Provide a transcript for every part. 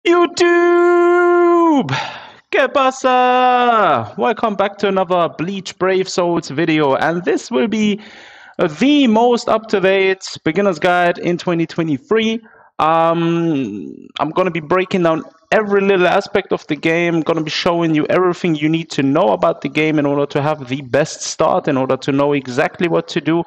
YouTube! ¿Qué pasa? Welcome back to another Bleach Brave Souls video, and this will be the most up-to-date beginner's guide in 2023. I'm going to be breaking down every little aspect of the game, going to be showing you everything you need to know about the game in order to have the best start, in order to know exactly what to do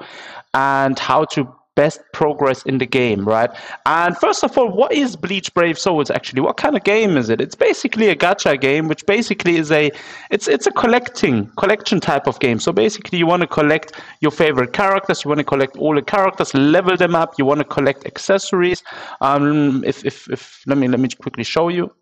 and how to best progress in the game, right? And first of all, what is Bleach Brave Souls actually? What kind of game is it? It's basically a gacha game, which basically is it's a collection type of game. So basically, you want to collect your favorite characters, you want to collect all the characters, level them up, you want to collect accessories. If let me quickly show you.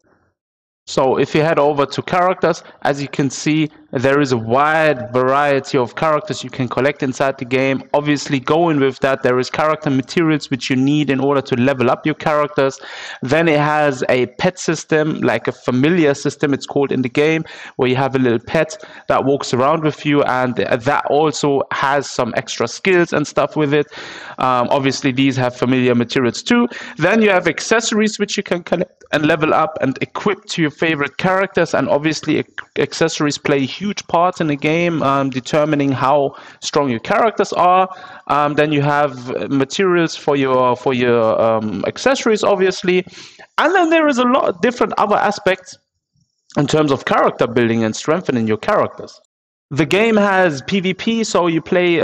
So if you head over to characters, as you can see, there is a wide variety of characters you can collect inside the game. Obviously, going with that, there is character materials which you need in order to level up your characters. Then it has a pet system, like a familiar system, it's called in the game, where you have a little pet that walks around with you, and that also has some extra skills and stuff with it. Obviously, these have familiar materials too. Then you have accessories which you can collect and level up and equip to your favorite characters, and obviously accessories play a huge part in the game, determining how strong your characters are. Then you have materials for your accessories, obviously, and then there is a lot of different other aspects in terms of character building and strengthening your characters. The game has PvP, so you play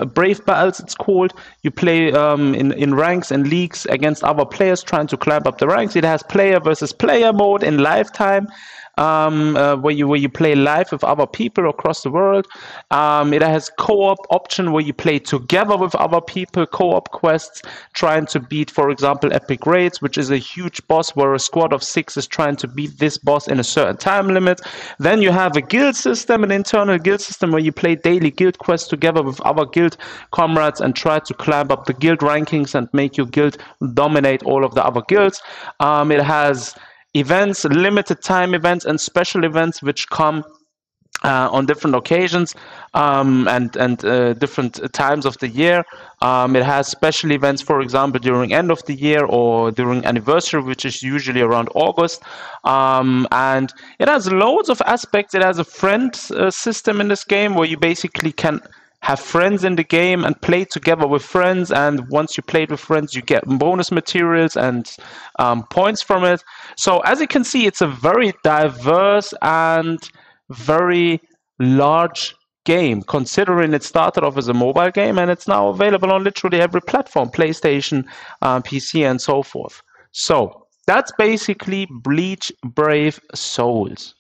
Brave Battles, it's called. You play in ranks and leagues against other players trying to climb up the ranks. It has player versus player mode in lifetime, where you play live with other people across the world. It has co-op option where you play together with other people, co-op quests, trying to beat, for example, Epic Raids, which is a huge boss where a squad of 6 is trying to beat this boss in a certain time limit. Then you have a guild system, an internal guild system where you play daily guild quests together with other guild comrades and try to climb up the guild rankings and make your guild dominate all of the other guilds. It has events, limited time events, and special events which come on different occasions and different times of the year. It has special events, for example, during end of the year or during anniversary, which is usually around August. And it has loads of aspects. It has a friend system in this game where you basically can have friends in the game and play together with friends, and once you played with friends you get bonus materials and points from it. So as you can see, it's a very diverse and very large game, considering it started off as a mobile game and it's now available on literally every platform, PlayStation, PC, and so forth. So that's basically Bleach Brave Souls.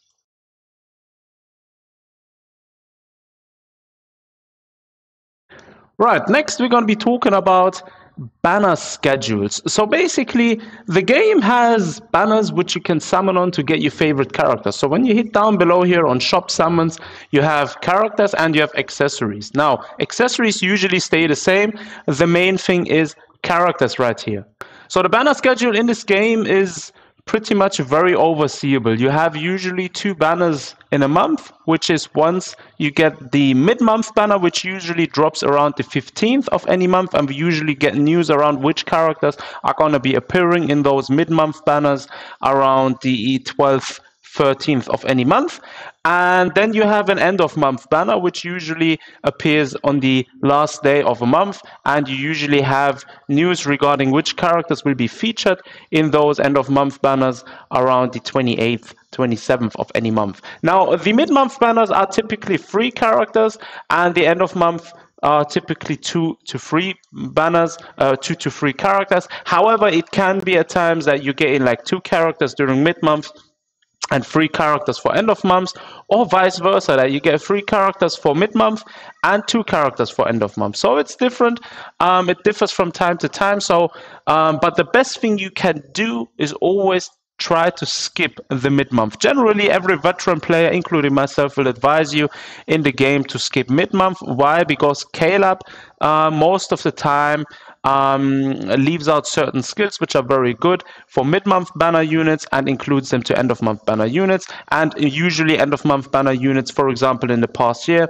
Right, next we're going to be talking about banner schedules. So basically, the game has banners which you can summon on to get your favorite characters. So when you hit down below here on shop summons, you have characters and you have accessories. Now, accessories usually stay the same. The main thing is characters right here. So the banner schedule in this game is pretty much very overseeable. You have usually 2 banners in a month, which is once you get the mid-month banner, which usually drops around the 15th of any month, and we usually get news around which characters are going to be appearing in those mid-month banners around the 12th, 13th of any month. And then you have an end of month banner, which usually appears on the last day of a month, and you usually have news regarding which characters will be featured in those end of month banners around the 28th, 27th of any month. Now, the mid-month banners are typically 3 characters, and the end of month are typically 2 to 3 banners, 2 to 3 characters. However, it can be at times that you get in like 2 characters during mid-month and 3 characters for end of month, or vice versa, that you get 3 characters for mid-month and 2 characters for end of month. So it's different. It differs from time to time. So, but the best thing you can do is always try to skip the mid-month. Generally, every veteran player, including myself, will advise you in the game to skip mid-month. Why? Because Caleb, most of the time, leaves out certain skills which are very good for mid-month banner units and includes them to end-of-month banner units. And usually end-of-month banner units, for example, in the past year,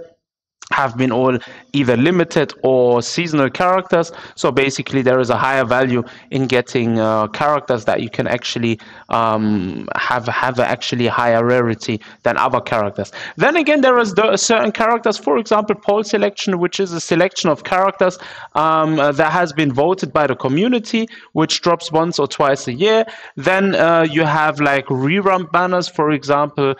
have been all either limited or seasonal characters. So basically there is a higher value in getting characters that you can actually have actually higher rarity than other characters. Then again, there is certain characters, for example poll selection, which is a selection of characters that has been voted by the community, which drops once or twice a year. Then you have like rerun banners, for example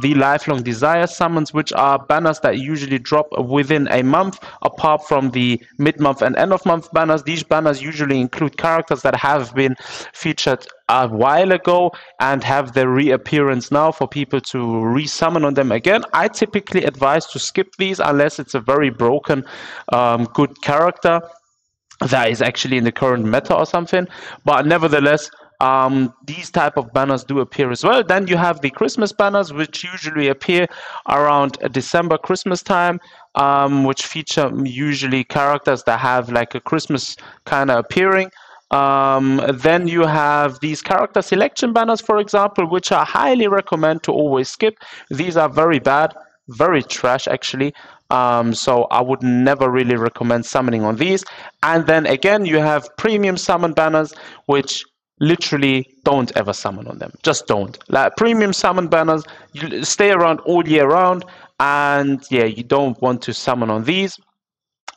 the lifelong desire summons, which are banners that usually drop within a month, apart from the mid-month and end-of-month banners. These banners usually include characters that have been featured a while ago and have their reappearance now for people to resummon on them again. I typically advise to skip these unless it's a very broken good character that is actually in the current meta or something. But nevertheless, these type of banners do appear as well. Then you have the Christmas banners, which usually appear around December, Christmas time, which feature usually characters that have like a Christmas kind of appearing. Then you have these character selection banners, for example, which I highly recommend to always skip. These are very bad, very trash actually. So I would never really recommend summoning on these. And then again, you have premium summon banners, which literally don't ever summon on them. Just don't. Like premium summon banners, you stay around all year round, and yeah, you don't want to summon on these,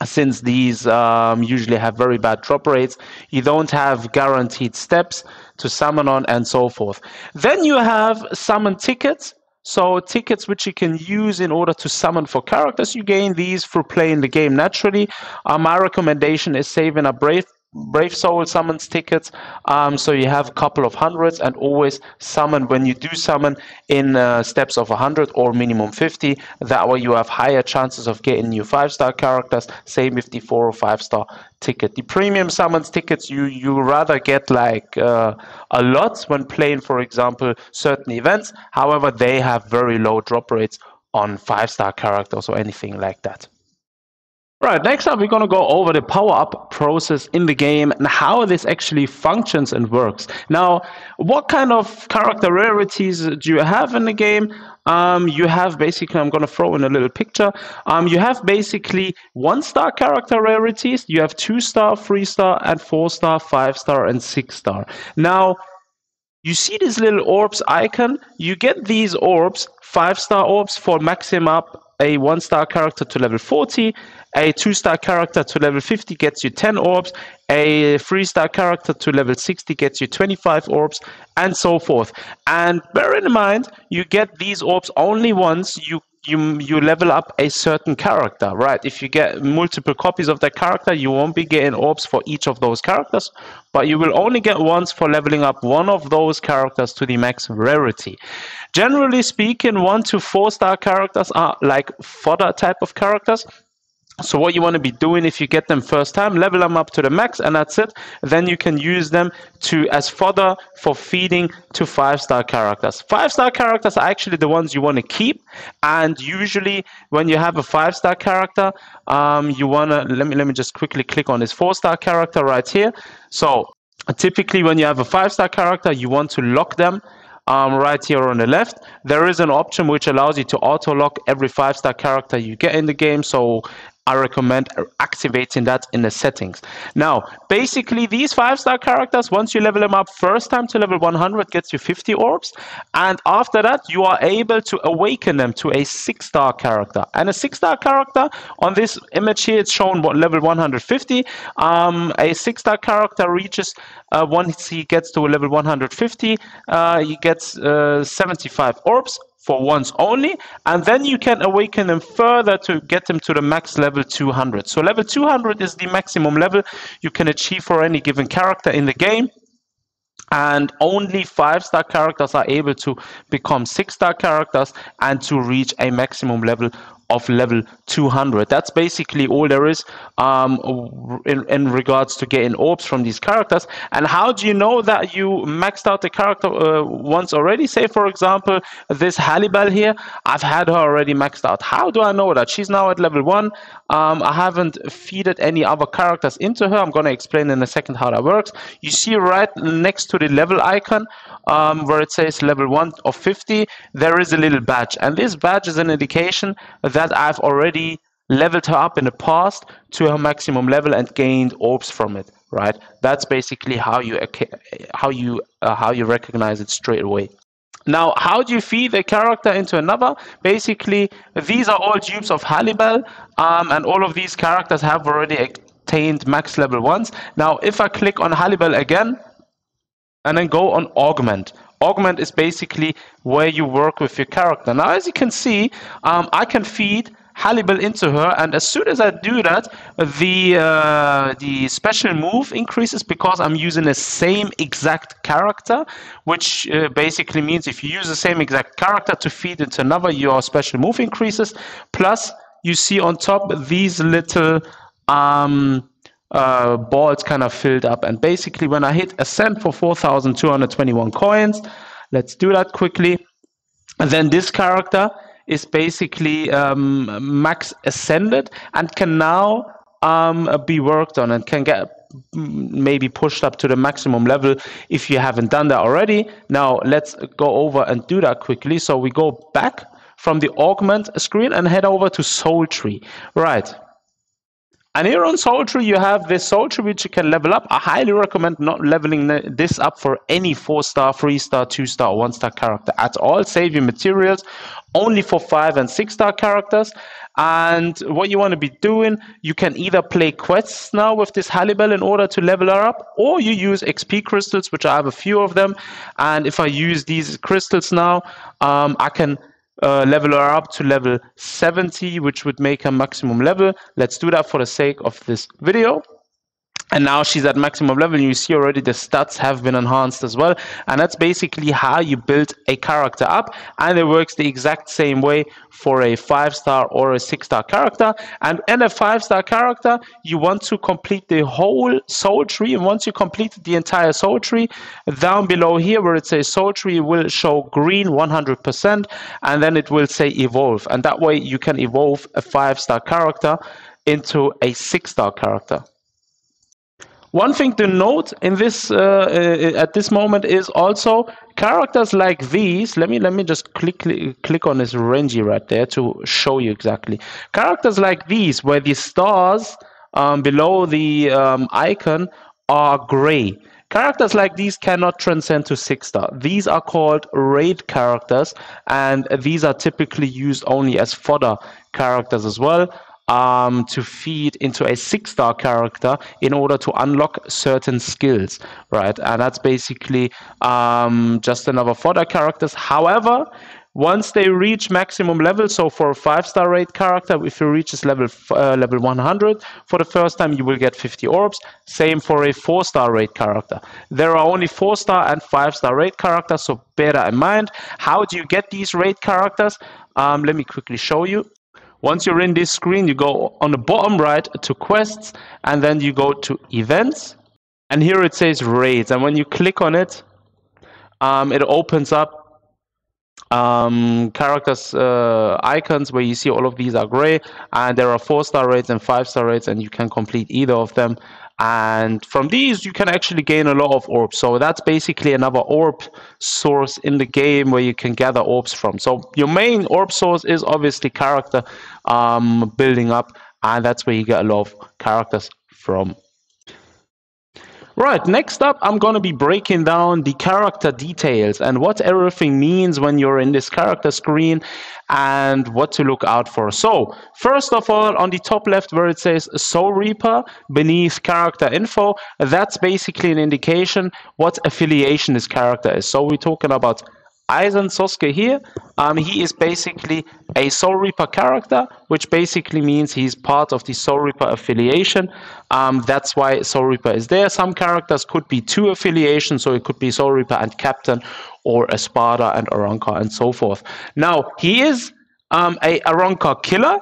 since these usually have very bad drop rates. You don't have guaranteed steps to summon on, and so forth. Then you have summon tickets. So tickets which you can use in order to summon for characters. You gain these through playing the game naturally. My recommendation is saving a Brave Soul summons tickets, so you have a couple of hundreds, and always summon when you do summon in steps of 100 or minimum 50. That way you have higher chances of getting new 5-star characters. Same with the 4 or 5-star ticket. The premium summons tickets you rather get like a lot when playing, for example, certain events. However, they have very low drop rates on 5-star characters or anything like that. Right, next up we're going to go over the power-up process in the game and how this actually functions and works. Now, what kind of character rarities do you have in the game? You have basically, I'm going to throw in a little picture. You have basically 1-star character rarities. You have 2-star, 3-star, and 4-star, 5-star, and 6-star. Now, you see this little orbs icon? You get these orbs, 5-star orbs, for maximum up a 1-star character to level 40. A 2-star character to level 50 gets you 10 orbs. A 3-star character to level 60 gets you 25 orbs, and so forth. And bear in mind, you get these orbs only once you level up a certain character, right? If you get multiple copies of that character, you won't be getting orbs for each of those characters, but you will only get once for leveling up one of those characters to the max rarity. Generally speaking, 1 to 4-star characters are like fodder type of characters. So what you want to be doing, if you get them first time, level them up to the max, and that's it. Then you can use them as fodder for feeding to 5-star characters. 5-star characters are actually the ones you want to keep, and usually when you have a 5-star character, you want to, let me just quickly click on this 4-star character right here. So typically when you have a 5-star character, you want to lock them. Right here on the left, there is an option which allows you to auto lock every 5-star character you get in the game. So I recommend activating that in the settings. Now, basically these 5-star characters, once you level them up first time to level 100, gets you 50 orbs. And after that, you are able to awaken them to a 6-star character. And a 6-star character, on this image here, it's shown level 150. A 6-star character reaches, once he gets to level 150, he gets 75 orbs for once only, and then you can awaken them further to get them to the max level 200. So level 200 is the maximum level you can achieve for any given character in the game, and only 5-star characters are able to become 6-star characters and to reach a maximum level of level 200. That's basically all there is in regards to getting orbs from these characters. And how do you know that you maxed out the character once already? Say, for example, this Hallibal here, I've had her already maxed out. How do I know that? She's now at level 1. I haven't feeded any other characters into her. I'm going to explain in a second how that works. You see right next to the level icon, where it says level 1 of 50, there is a little badge. And this badge is an indication that I've already leveled her up in the past to her maximum level and gained orbs from it, right? That's basically how you recognize it straight away. Now, how do you feed a character into another? Basically, these are all dupes of Halibel, and all of these characters have already attained max level 1s. Now, if I click on Halibel again, and then go on Augment. Augment is basically where you work with your character. Now, as you can see, I can feed Halibel into her, and as soon as I do that, the special move increases because I'm using the same exact character, which basically means if you use the same exact character to feed into another, your special move increases. Plus, you see on top these little balls kind of filled up, and basically when I hit Ascend for 4,221 coins, let's do that quickly, and then this character is basically max ascended and can now be worked on and can get maybe pushed up to the maximum level if you haven't done that already. Now let's go over and do that quickly. So we go back from the Augment screen and head over to Soul Tree. Right. And here on Soul Tree, you have this Soul Tree which you can level up. I highly recommend not leveling this up for any 4-star, 3-star, 2-star, 1-star character at all. Save your materials only for 5 and 6-star characters. And what you want to be doing, you can either play quests now with this Halibel in order to level her up, or you use XP crystals, which I have a few of them. And if I use these crystals now, I can level her up to level 70, which would make her maximum level. Let's do that for the sake of this video. And now she's at maximum level. You see already the stats have been enhanced as well. And that's basically how you build a character up. And it works the exact same way for a 5-star or a 6-star character. And in a 5-star character, you want to complete the whole Soul Tree. And once you complete the entire Soul Tree, down below here where it says Soul Tree, it will show green 100%. And then it will say Evolve. And that way you can evolve a 5-star character into a 6-star character. One thing to note in this at this moment is also characters like these. Let me just click on this Renji right there to show you exactly. Characters like these, where the stars below the icon are gray. Characters like these cannot transcend to 6-star. These are called raid characters, and these are typically used only as fodder characters as well. To feed into a 6-star character in order to unlock certain skills, right? And that's basically just another fodder characters. However, once they reach maximum level, so for a 5-star raid character, if you reach this level 100 for the first time, you will get 50 orbs. Same for a 4-star raid character. There are only 4-star and 5-star raid characters, so bear that in mind. How do you get these raid characters? Let me quickly show you. Once you're in this screen, you go on the bottom right to quests, and then you go to events, and here it says raids. And when you click on it, it opens up characters icons where you see all of these are gray, and there are 4-star raids and 5-star raids, and you can complete either of them. And from these, you can actually gain a lot of orbs. So that's basically another orb source in the game where you can gather orbs from. So your main orb source is obviously character building up, and that's where you get a lot of characters from. Right, next up, I'm going to be breaking down the character details and what everything means when you're in this character screen and what to look out for. So, first of all, on the top left where it says Soul Reaper, beneath character info, that's basically an indication what affiliation this character is. So, we're talking about Aizen Sosuke here. He is basically a Soul Reaper character, which basically means he's part of the Soul Reaper affiliation. That's why Soul Reaper is there. Some characters could be 2 affiliations, so it could be Soul Reaper and Captain, or Espada and Arrancar, and so forth. Now, he is a Arrancar killer,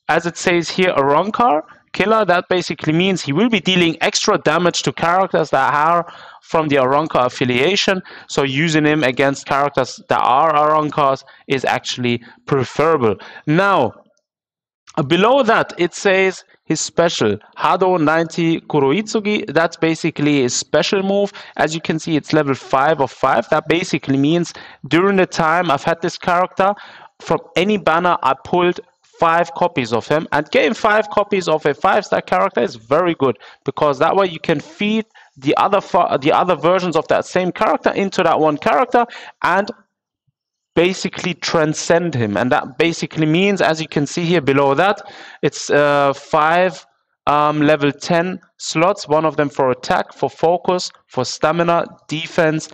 as it says here, Arrancar killer. That basically means he will be dealing extra damage to characters that are from the Arrancar affiliation. So using him against characters that are Arrancars is actually preferable. Now, below that, it says his special, Hado 90 Kuroitsugi. That's basically his special move. As you can see, it's level 5 of 5. That basically means during the time I've had this character, from any banner I pulled 5 copies of him, and getting 5 copies of a 5-star character is very good, because that way you can feed the other versions of that same character into that one character and basically transcend him. And that basically means, as you can see here below that, it's 5 level 10 slots, one of them for attack, for focus, for stamina, defense,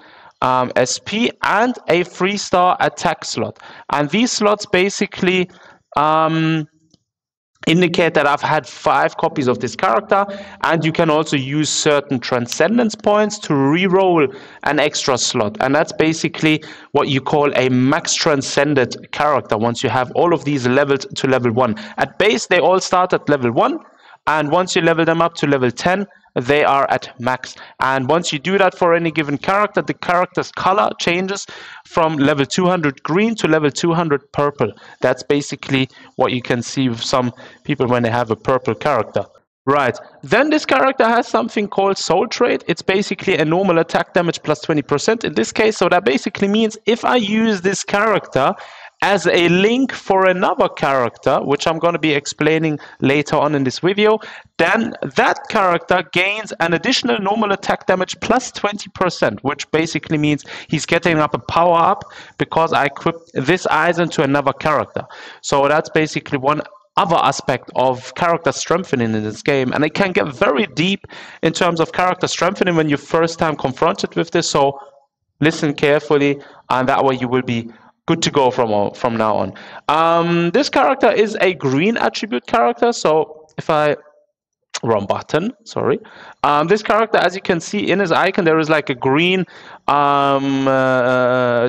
SP, and a 3-star attack slot. And these slots basically indicate that I've had 5 copies of this character, and you can also use certain transcendence points to re-roll an extra slot, and that's basically what you call a max transcended character once you have all of these leveled to level 1. At base they all start at level 1, and once you level them up to level 10 they are at max. And once you do that for any given character, the character's color changes from level 200 green to level 200 purple. That's basically what you can see with some people when they have a purple character. Right, then this character has something called Soul Trait. It's basically a normal attack damage plus 20% in this case. So that basically means if I use this character as a link for another character, which I'm going to be explaining later on in this video, then that character gains an additional normal attack damage plus 20%, which basically means he's getting up a power up because I equipped this item to another character. So that's basically one other aspect of character strengthening in this game, and it can get very deep in terms of character strengthening when you first time confronted with this. So listen carefully, and that way you will be good to go from now on. This character is a green attribute character, so if I wrong button, sorry. This character, as you can see in his icon, there is like a green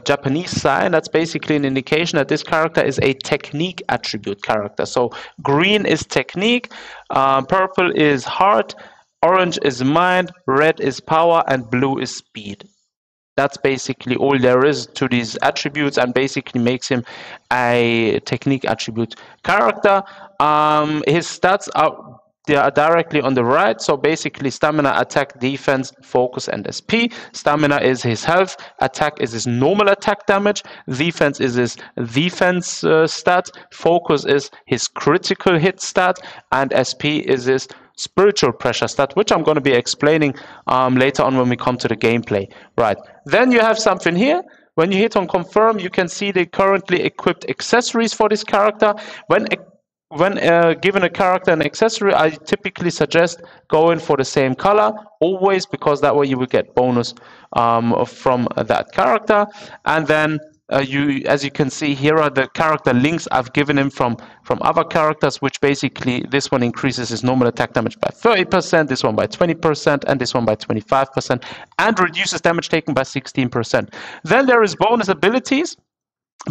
Japanese sign. That's basically an indication that this character is a technique attribute character. So green is technique, purple is heart, orange is mind, red is power, and blue is speed. That's basically all there is to these attributes, and basically makes him a technique attribute character. His stats are directly on the right. So basically stamina, attack, defense, focus, and SP. Stamina is his health, attack is his normal attack damage, defense is his defense stat, focus is his critical hit stat, and SP is his spiritual pressure stat, which I'm going to be explaining later on when we come to the gameplay. Right, then you have something here. When you hit on confirm, you can see the currently equipped accessories for this character. When given a character an accessory, I typically suggest going for the same color always, because that way you will get bonus from that character. And then as you can see, here are the character links I've given him from other characters, which basically this one increases his normal attack damage by 30%, this one by 20%, and this one by 25%, and reduces damage taken by 16%. Then there is bonus abilities,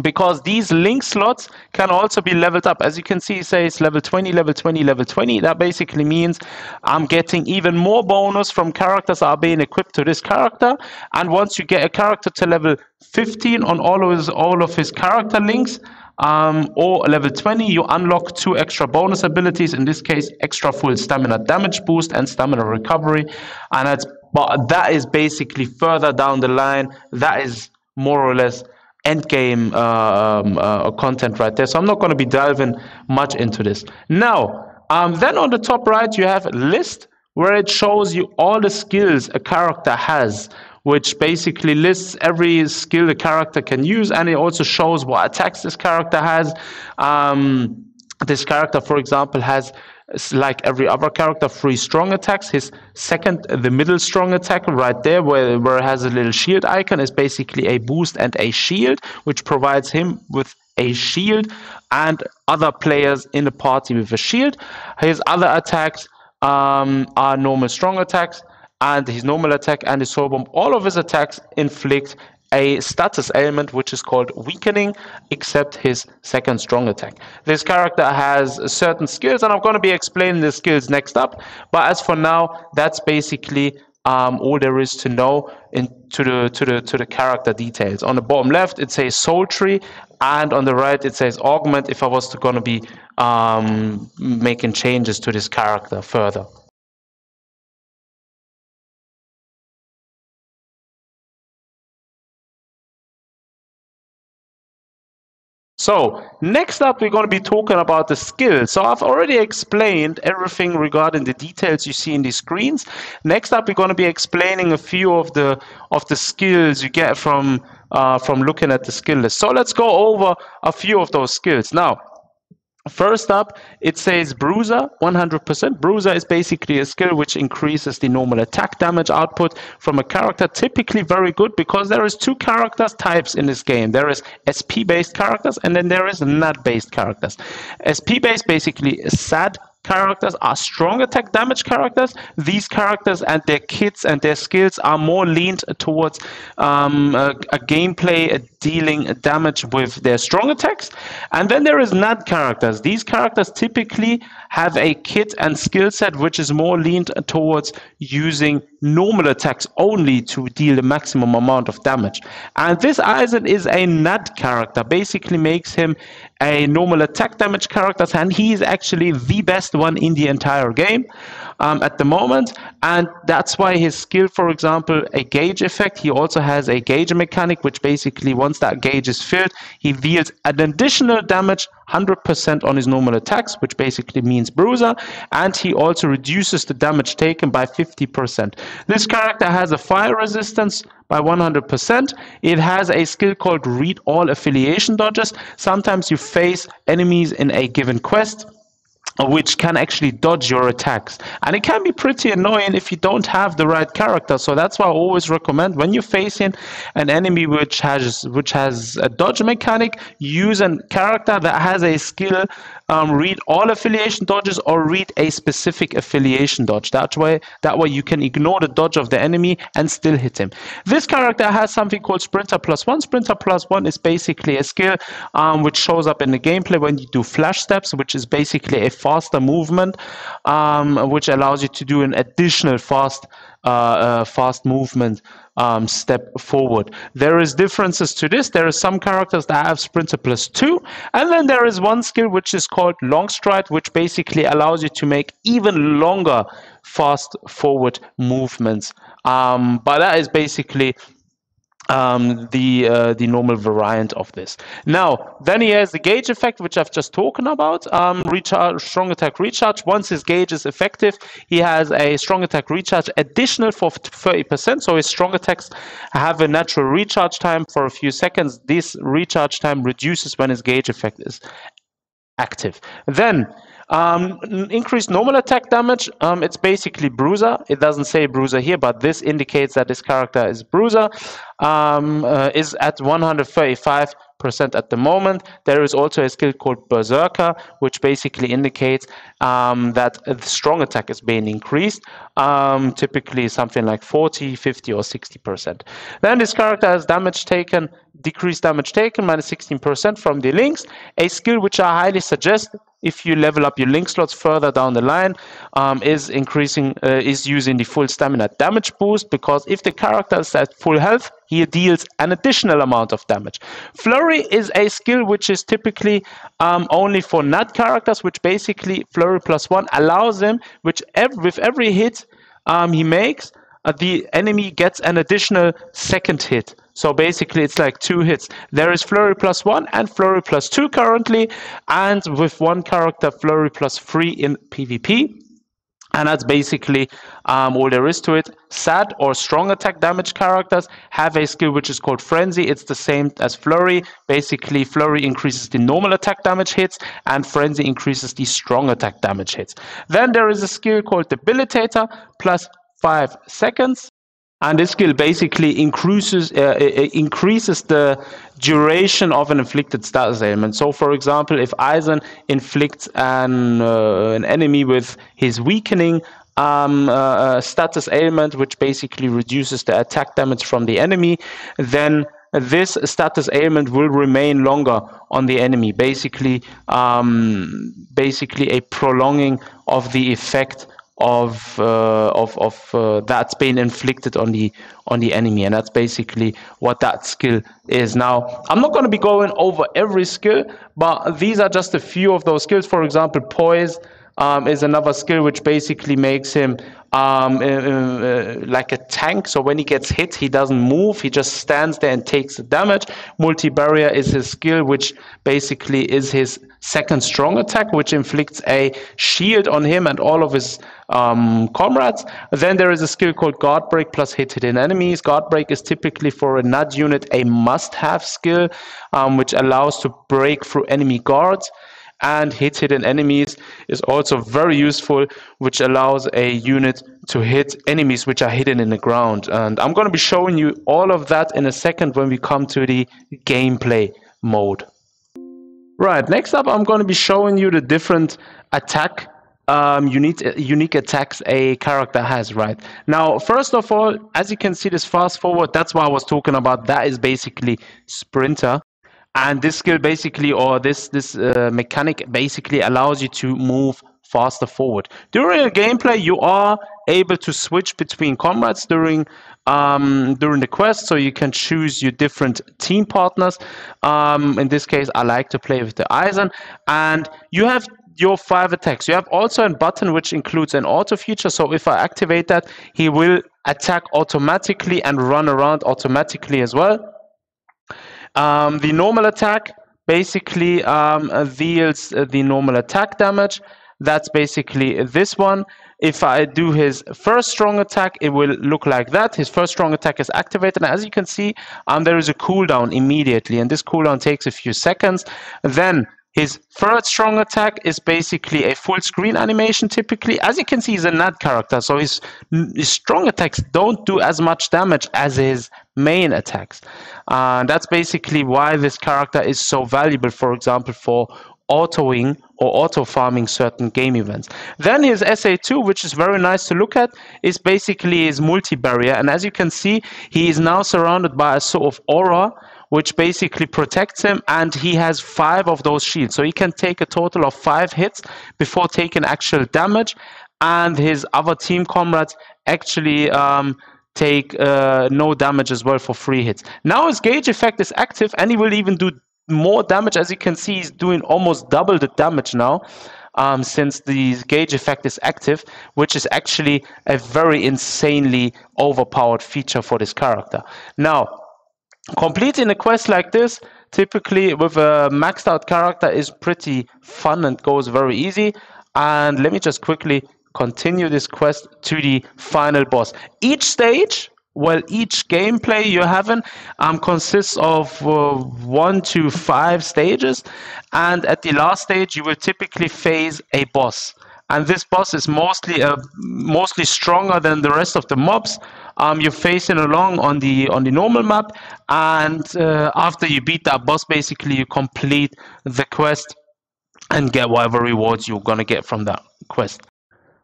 because these link slots can also be leveled up. As you can see, it says level 20, level 20, level 20. That basically means I'm getting even more bonus from characters that are being equipped to this character. And once you get a character to level 15 on all of his character links, or level 20, you unlock 2 extra bonus abilities. In this case, extra full stamina damage boost and stamina recovery. And that is basically further down the line. That is more or less end game content right there, so I'm not going to be delving much into this now. Then on the top right you have a list where it shows you all the skills a character has, which basically lists every skill a character can use, and it also shows what attacks this character has. This character, for example, has, like every other character, 3 strong attacks. His second, the middle strong attack right there, where it has a little shield icon, is basically a boost and a shield, which provides him with a shield and other players in the party with a shield. His other attacks are normal strong attacks, and his normal attack and his soul bomb, all of his attacks inflict a status ailment which is called weakening, except his second strong attack. This character has certain skills, and I'm going to be explaining the skills next up, but as for now, that's basically all there is to know to the character details. On the bottom left it says soul tree, and on the right it says augment, if I was going to be making changes to this character further. So next up, we're going to be talking about the skills. So I've already explained everything regarding the details you see in these screens. Next up, we're going to be explaining a few of the skills you get from looking at the skill list. So let's go over a few of those skills. Now, first up, it says Bruiser, 100%. Bruiser is basically a skill which increases the normal attack damage output from a character. Typically very good because there is two characters types in this game. There is SP-based characters and then there is NAD-based characters. SP-based basically is SAD characters are strong attack damage characters. These characters and their kits and their skills are more leaned towards a gameplay dealing damage with their strong attacks. And then there is NAD characters. These characters typically have a kit and skill set which is more leaned towards using normal attacks only to deal the maximum amount of damage. And this Aizen is a NAD character, basically makes him a normal attack damage character, and he is actually the best one in the entire game at the moment. And that's why his skill, for example, a gauge effect, he also has a gauge mechanic, which basically once that gauge is filled, he deals an additional damage 100% on his normal attacks, which basically means Bruiser, and he also reduces the damage taken by 50%. This character has a fire resistance by 100%. It has a skill called Read All Affiliation Dodges. Sometimes you face enemies in a given quest which can actually dodge your attacks, and it can be pretty annoying if you don't have the right character. So that's why I always recommend, when you're facing an enemy which has a dodge mechanic, use a character that has a skill read all affiliation dodges or read a specific affiliation dodge. That way you can ignore the dodge of the enemy and still hit him. This character has something called Sprinter +1. Sprinter +1 is basically a skill which shows up in the gameplay when you do flash steps, which is basically a faster movement, which allows you to do an additional fast movement step forward. There is differences to this. There are some characters that have Sprinter +2, and then there is one skill which is called Long Stride, which basically allows you to make even longer fast forward movements. But that is basically the normal variant of this. Now, then he has the gauge effect, which I've just talked about. Strong attack recharge. Once his gauge is effective, he has a strong attack recharge additional for 30%. So his strong attacks have a natural recharge time for a few seconds. This recharge time reduces when his gauge effect is active. Then increased normal attack damage. It's basically Bruiser. It doesn't say Bruiser here, but this indicates that this character is Bruiser. Is at 135% at the moment. There is also a skill called Berserker, which basically indicates that the strong attack is being increased, typically something like 40, 50, or 60%. Then this character has damage taken, decreased damage taken, minus 16% from the links, a skill which I highly suggest if you level up your link slots further down the line, is using the full stamina damage boost, because if the character is at full health, he deals an additional amount of damage. Flurry is a skill which is typically only for NAD characters, which basically Flurry +1 allows him, with every hit he makes, the enemy gets an additional second hit. So basically it's like 2 hits. There is Flurry +1 and Flurry +2 currently, and with one character Flurry +3 in PvP. And that's basically all there is to it. SAD or strong attack damage characters have a skill which is called Frenzy. It's the same as Flurry. Basically, Flurry increases the normal attack damage hits, and Frenzy increases the strong attack damage hits. Then there is a skill called Debilitator, +5 seconds. And this skill basically increases the duration of an inflicted status ailment. So, for example, if Aizen inflicts an enemy with his weakening status ailment, which basically reduces the attack damage from the enemy, then this status ailment will remain longer on the enemy. Basically a prolonging of the effect of that's been inflicted on the enemy, and that's basically what that skill is. Now, I'm not going to be going over every skill, but these are just a few of those skills. For example, Poise is another skill which basically makes him like a tank. So when he gets hit, he doesn't move. He just stands there and takes the damage. Multi-barrier is his skill, which basically is his second strong attack, which inflicts a shield on him and all of his comrades. Then there is a skill called Guard Break plus hit hidden enemies. Guard Break is typically for a NAD unit a must-have skill, which allows to break through enemy guards. And hit hidden enemies is also very useful, which allows a unit to hit enemies which are hidden in the ground. And I'm going to be showing you all of that in a second when we come to the gameplay mode. Right, next up I'm going to be showing you the different attack unique attacks a character has. Right now, first of all, as you can see, this fast forward, that's what I was talking about. That is basically Sprinter. And this skill basically, or this mechanic basically allows you to move faster forward. During a gameplay, you are able to switch between comrades during the quest, so you can choose your different team partners. In this case, I like to play with the Eisen, and you have your 5 attacks. You have also a button which includes an auto feature, so if I activate that, he will attack automatically and run around automatically as well. The normal attack basically deals the normal attack damage. That's basically this one. If I do his first strong attack, it will look like that. His first strong attack is activated. And as you can see, there is a cooldown immediately, and this cooldown takes a few seconds. Then his third strong attack is basically a full screen animation typically. As you can see, he's a NAD character, so his strong attacks don't do as much damage as his main attacks. That's basically why this character is so valuable, for example, for autoing or auto-farming certain game events. Then his SA2, which is very nice to look at, is basically his multi-barrier. And as you can see, he is now surrounded by a sort of aura, which basically protects him, and he has 5 of those shields. So he can take a total of 5 hits before taking actual damage, and his other team comrades actually take no damage as well for 3 hits. Now his gauge effect is active, and he will even do more damage. As you can see, he's doing almost double the damage now, since the gauge effect is active, which is actually a very insanely overpowered feature for this character. Now, completing a quest like this, typically with a maxed out character, is pretty fun and goes very easy. And let me just quickly continue this quest to the final boss. Each stage, well, each gameplay you're having consists of 1 to 5 stages, and at the last stage you will typically face a boss. And this boss is mostly stronger than the rest of the mobs. You're facing along on the normal map, and after you beat that boss, basically you complete the quest and get whatever rewards you're gonna get from that quest.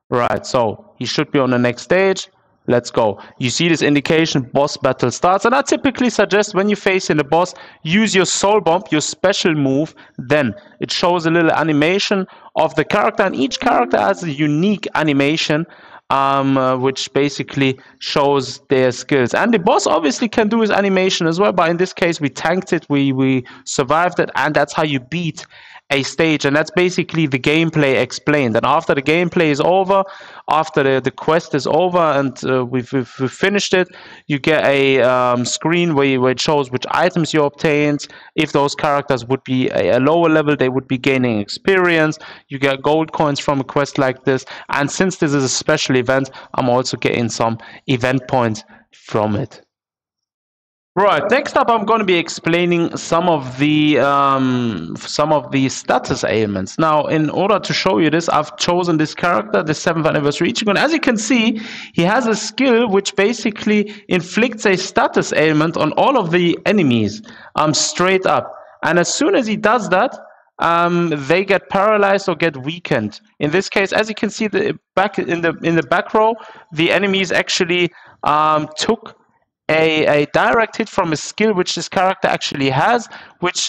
Right, so he should be on the next stage. Let's go. You see this indication, boss battle starts, and I typically suggest when you're facing the boss, use your soul bomb, your special move. Then it shows a little animation of the character, and each character has a unique animation, which basically shows their skills. And the boss obviously can do his animation as well, but in this case we tanked it, we survived it, and that's how you beat a stage. And that's basically the gameplay explained. And after the gameplay is over, after the quest is over and we've finished it, you get a screen where it shows which items you obtained. If those characters would be a lower level, they would be gaining experience. You get gold coins from a quest like this, and since this is a special event, I'm also getting some event points from it. Right, next up I'm going to be explaining some of the status ailments. Now, in order to show you this, I've chosen this character, the 7th anniversary Ichigo. As you can see, he has a skill which basically inflicts a status ailment on all of the enemies, straight up. And as soon as he does that, they get paralyzed or get weakened. In this case, as you can see, in the back row, the enemies actually took a direct hit from a skill which this character actually has, which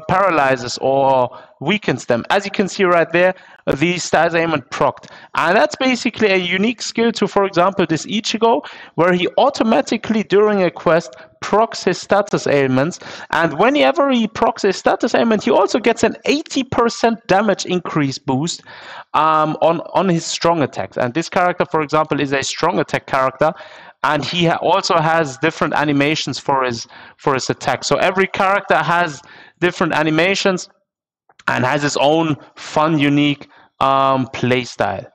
paralyzes or weakens them. As you can see right there, the status ailment procced. And that's basically a unique skill to, for example, this Ichigo, where he automatically, during a quest, procs his status ailments. And whenever he procs his status ailment, he also gets an 80% damage increase boost on his strong attacks. And this character, for example, is a strong attack character. And he also has different animations for his attack. So every character has different animations and has its own fun, unique play style.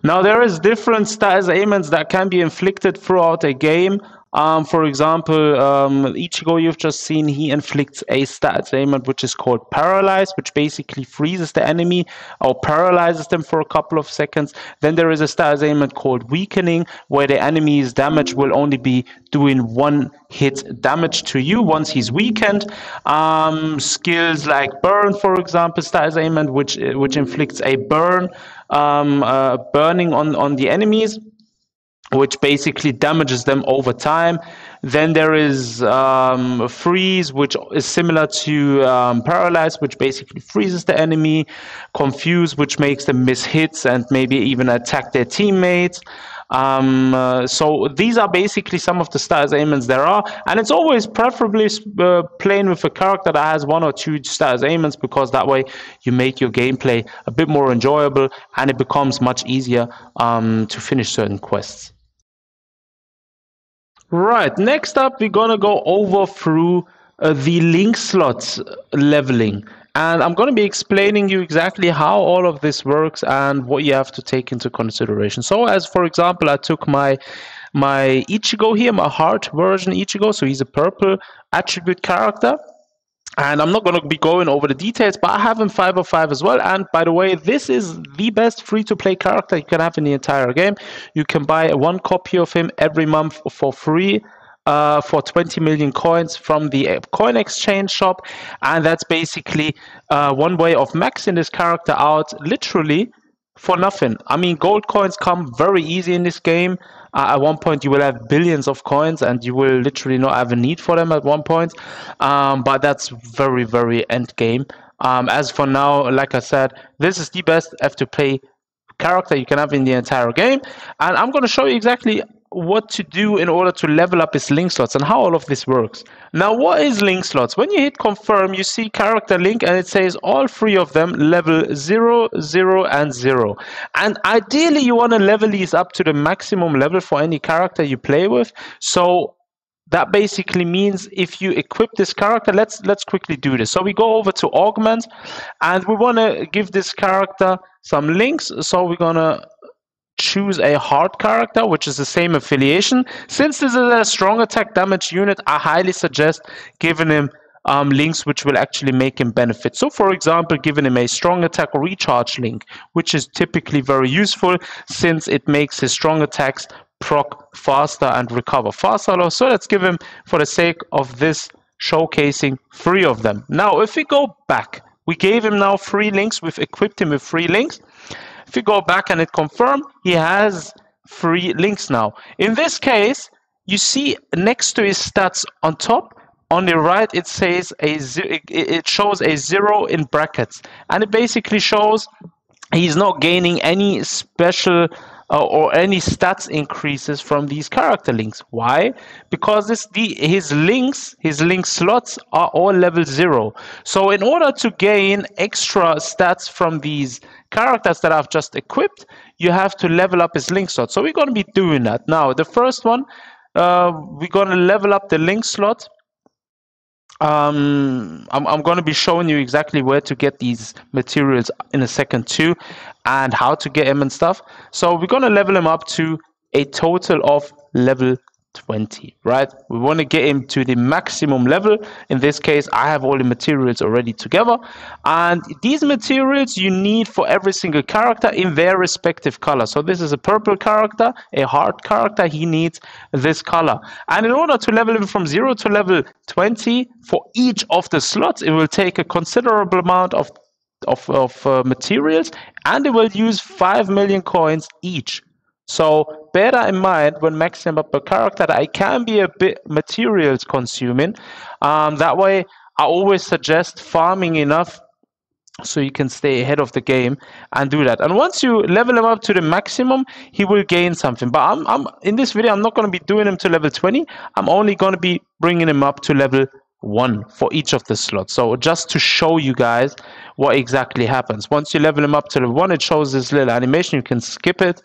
Now there is different status ailments that can be inflicted throughout a game. For example, Ichigo you've just seen, he inflicts a status ailment which is called Paralyze, which basically freezes the enemy or paralyzes them for a couple of seconds. Then there is a status ailment called Weakening, where the enemy's damage will only be doing one hit damage to you once he's weakened. Skills like Burn, for example, status ailment which inflicts a burn, burning on the enemies, which basically damages them over time. Then there is Freeze, which is similar to Paralyze, which basically freezes the enemy. Confuse, which makes them miss hits and maybe even attack their teammates. So these are basically some of the status ailments there are, and it's always preferably playing with a character that has one or two status ailments, because that way you make your gameplay a bit more enjoyable and it becomes much easier to finish certain quests. Right, next up we're gonna go over through the link slots leveling, and I'm gonna be explaining you exactly how all of this works and what you have to take into consideration. So as for example, I took my Ichigo here, my heart version Ichigo, so he's a purple attribute character. And I'm not going to be going over the details, but I have him 505 as well. And by the way, this is the best free-to-play character you can have in the entire game. You can buy one copy of him every month for free for 20 million coins from the coin exchange shop. And that's basically one way of maxing this character out literally for nothing. I mean, gold coins come very easy in this game. At one point you will have billions of coins and you will literally not have a need for them at one point, but that's very, very end game. As for now, like I said, this is the best F2Play character you can have in the entire game, and I'm going to show you exactly what to do in order to level up his link slots and how all of this works. Now, what is link slots? When you hit confirm, you see character link and it says all three of them level 0, 0, and 0. And ideally you want to level these up to the maximum level for any character you play with. So that basically means if you equip this character, let's quickly do this. So we go over to augment and we want to give this character some links. So we're going to choose a hard character, which is the same affiliation. Since this is a strong attack damage unit, I highly suggest giving him links which will actually make him benefit. So for example, giving him a strong attack or recharge link, which is typically very useful since it makes his strong attacks proc faster and recover faster. So let's give him, for the sake of this showcasing, 3 of them. Now if we go back, we gave him now 3 links, we've equipped him with 3 links. If you go back and hit confirm, he has 3 links now. In this case, you see next to his stats on top, on the right, it says it shows a 0 in brackets, and it basically shows he's not gaining any special or any stats increases from these character links. Why? Because his link slots are all level 0. So in order to gain extra stats from these characters that I've just equipped, you have to level up his link slot. So we're going to be doing that. Now, the first one, we're going to level up the link slot. I'm going to be showing you exactly where to get these materials in a second too, and how to get them and stuff. So we're going to level him up to a total of level 20, right? We want to get him to the maximum level. In this case, I have all the materials already together, and these materials you need for every single character in their respective color. So this is a purple character, a hard character, he needs this color. And in order to level him from 0 to level 20 for each of the slots, it will take a considerable amount of materials, and it will use 5 million coins each. So bear that in mind when maxing up a character, that I can be a bit materials consuming. That way, I always suggest farming enough so you can stay ahead of the game and do that. And once you level him up to the maximum, he will gain something. But I'm in this video, I'm not going to be doing him to level 20. I'm only going to be bringing him up to level 1 for each of the slots. So just to show you guys what exactly happens. Once you level him up to level 1, it shows this little animation. You can skip it,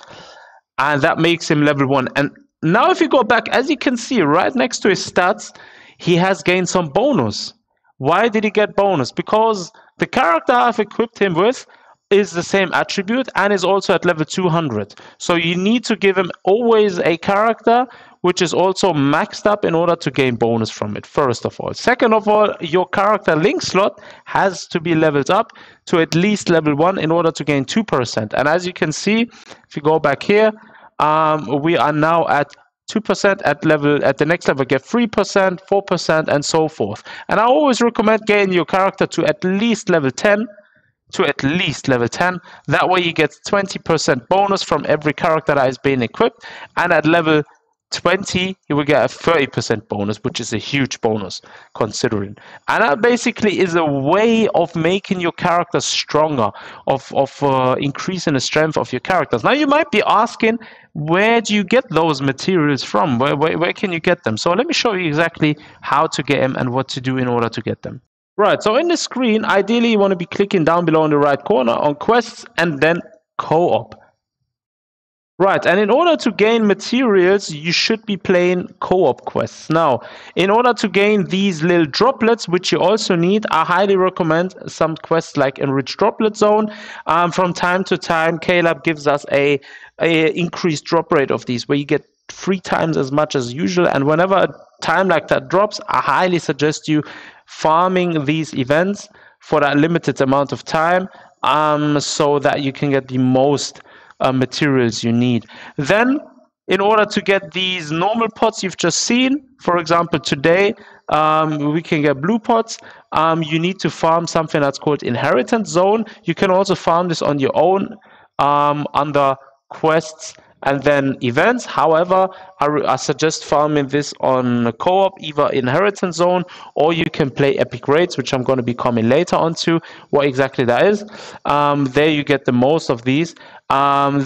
and that makes him level 1. And now if you go back, as you can see right next to his stats, he has gained some bonus. Why did he get bonus? Because the character I've equipped him with is the same attribute and is also at level 200. So you need to give him always a character which is also maxed up in order to gain bonus from it, first of all. Second of all, your character link slot has to be leveled up to at least level 1 in order to gain 2%. And as you can see, if you go back here, we are now at 2% at the next level, get 3%, 4%, and so forth. And I always recommend getting your character to at least level 10. That way you get 20% bonus from every character that is being equipped. And at level 20, you will get a 30% bonus, which is a huge bonus considering. And that basically is a way of making your character stronger, of increasing the strength of your characters. Now you might be asking, where do you get those materials from? Where can you get them? So let me show you exactly how to get them and what to do in order to get them. Right, so in the screen, ideally you want to be clicking down below in the right corner on quests and then co-op. Right, and in order to gain materials, you should be playing co-op quests. Now, in order to gain these little droplets, which you also need, I highly recommend some quests like Enriched Droplet Zone. From time to time, Caleb gives us a increased drop rate of these, where you get 3 times as much as usual. And whenever a time like that drops, I highly suggest you farming these events for that limited amount of time, so that you can get the most materials you need. Then, in order to get these normal pots you've just seen, for example, today we can get blue pots. You need to farm something that's called Inheritance Zone. You can also farm this on your own under quests and then events. However, I suggest farming this on co-op, either Inheritance Zone, or you can play Epic Raids, which I'm going to be coming later onto what exactly that is. There you get the most of these.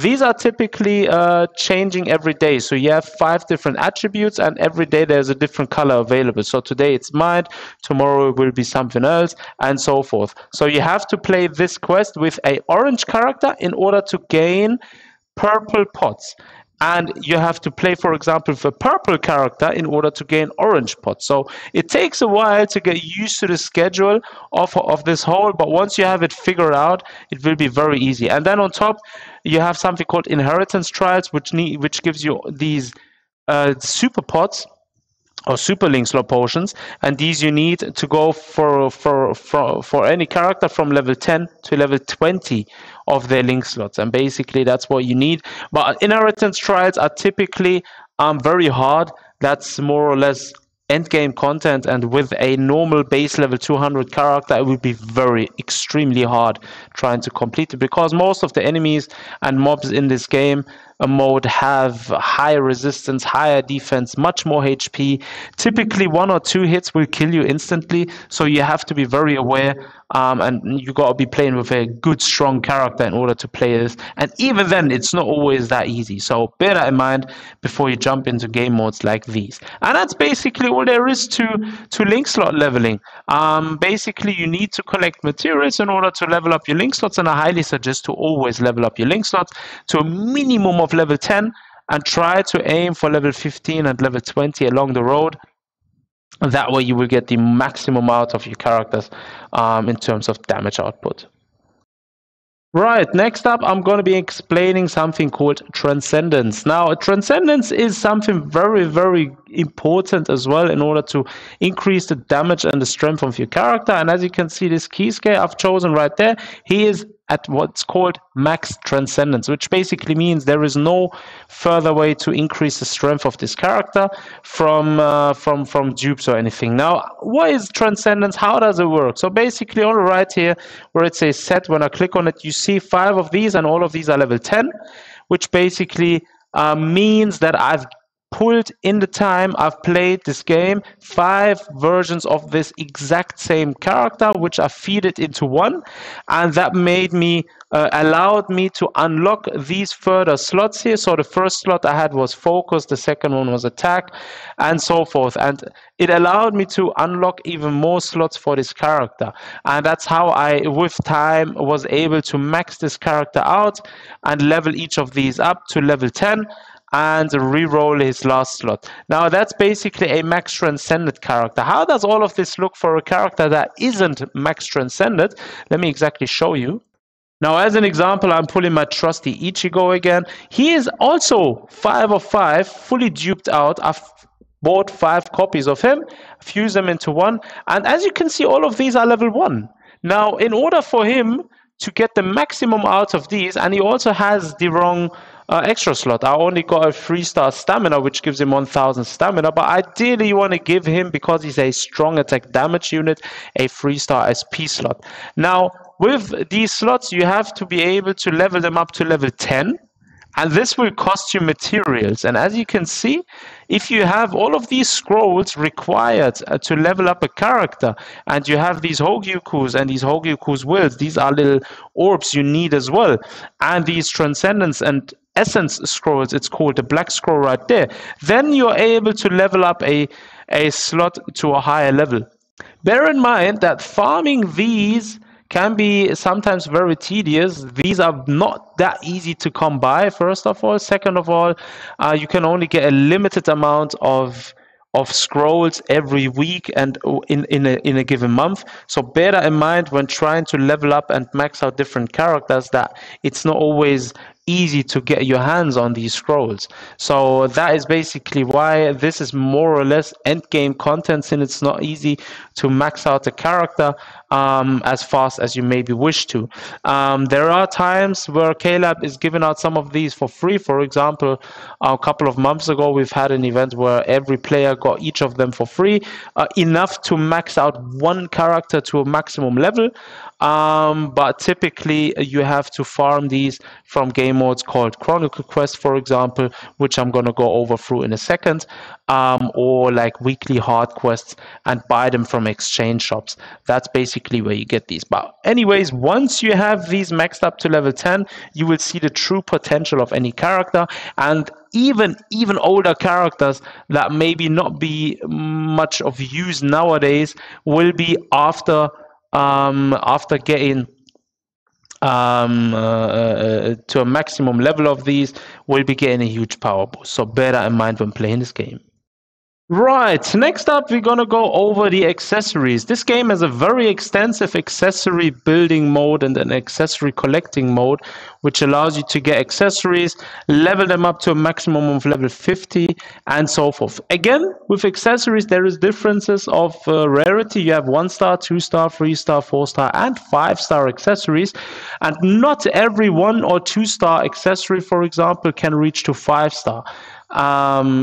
These are typically changing every day. So you have 5 different attributes, and every day there's a different color available. So today it's Mind, tomorrow it will be something else, and so forth. So you have to play this quest with an orange character in order to gain purple pots, and you have to play, for example, with a purple character in order to gain orange pots. So it takes a while to get used to the schedule of this whole, but once you have it figured out, it will be very easy. And then on top, you have something called Inheritance Trials, which gives you these super pots or super link slot potions, and these you need to go for any character from level 10 to level 20 of their link slots, and basically that's what you need. But Inheritance Trials are typically very hard. That's more or less end game content, and with a normal base level 200 character, it would be extremely hard trying to complete it, because most of the enemies and mobs in this game mode have higher resistance, higher defense, much more HP. Typically 1 or 2 hits will kill you instantly, so you have to be very aware, and you got to be playing with a good strong character in order to play this. And even then, it's not always that easy, so bear that in mind before you jump into game modes like these. And that's basically all there is to link slot leveling. Basically you need to collect materials in order to level up your link slots, and I highly suggest to always level up your link slots to a minimum of level 10 and try to aim for level 15 and level 20 along the road. That way you will get the maximum out of your characters in terms of damage output. Right, next up I'm going to be explaining something called Transcendence. Now, Transcendence is something very important as well in order to increase the damage and the strength of your character. And as you can see, this Kisuke I've chosen right there, he is at what's called max Transcendence, which basically means there is no further way to increase the strength of this character from dupes or anything. Now, what is Transcendence? How does it work? So basically on the right here where it says set, when I click on it, you see 5 of these, and all of these are level 10, which basically means that I've pulled in the time I've played this game 5 versions of this exact same character, which I feed it into one, and that made me allowed me to unlock these further slots here. So the first slot I had was focus, the second one was attack, and so forth. And it allowed me to unlock even more slots for this character. And that's how I, with time, was able to max this character out and level each of these up to level 10 and re-roll his last slot. Now that's basically a max transcended character. How does all of this look for a character that isn't max transcended? Let me exactly show you. Now, as an example, I'm pulling my trusty Ichigo again. He is also 5 of 5, fully duped out. I've bought 5 copies of him, fused them into one, and as you can see, all of these are level 1. Now, in order for him to get the maximum out of these, and he also has the wrong extra slot. I only got a 3-star stamina, which gives him 1000 stamina, but ideally you want to give him, because he's a strong attack damage unit, a 3-star SP slot. Now, with these slots, you have to be able to level them up to level 10, and this will cost you materials. And as you can see, if you have all of these scrolls required to level up a character, and you have these Hogyukus and these Hogyuku's wills, these are little orbs you need as well, and these transcendence and essence scrolls, it's called the black scroll right there, then you're able to level up a slot to a higher level. Bear in mind that farming these can be sometimes very tedious. These are not that easy to come by, first of all. Second of all, you can only get a limited amount of scrolls every week and in a given month. So bear that in mind when trying to level up and max out different characters, that it's not always easy to get your hands on these scrolls. So that is basically why this is more or less end game content, since it's not easy to max out a character as fast as you maybe wish to. There are times where KLab is giving out some of these for free. For example, a couple of months ago, we've had an event where every player got each of them for free, enough to max out one character to a maximum level. But typically you have to farm these from game modes called Chronicle Quest, for example, which I'm going to go over through in a second, or like weekly hard quests, and buy them from exchange shops. That's basically where you get these. But anyways, once you have these maxed up to level 10, you will see the true potential of any character, and even older characters that maybe not be much of use nowadays will be after getting to a maximum level of these, will be getting a huge power boost. So bear that in mind when playing this game. Right, next up we're going to go over the accessories. This game has a very extensive accessory building mode and an accessory collecting mode, which allows you to get accessories, level them up to a maximum of level 50, and so forth. Again, with accessories there is differences of rarity. You have 1-star, 2-star, 3-star, 4-star, and 5-star accessories, and not every 1 or 2-star accessory, for example, can reach to 5-star.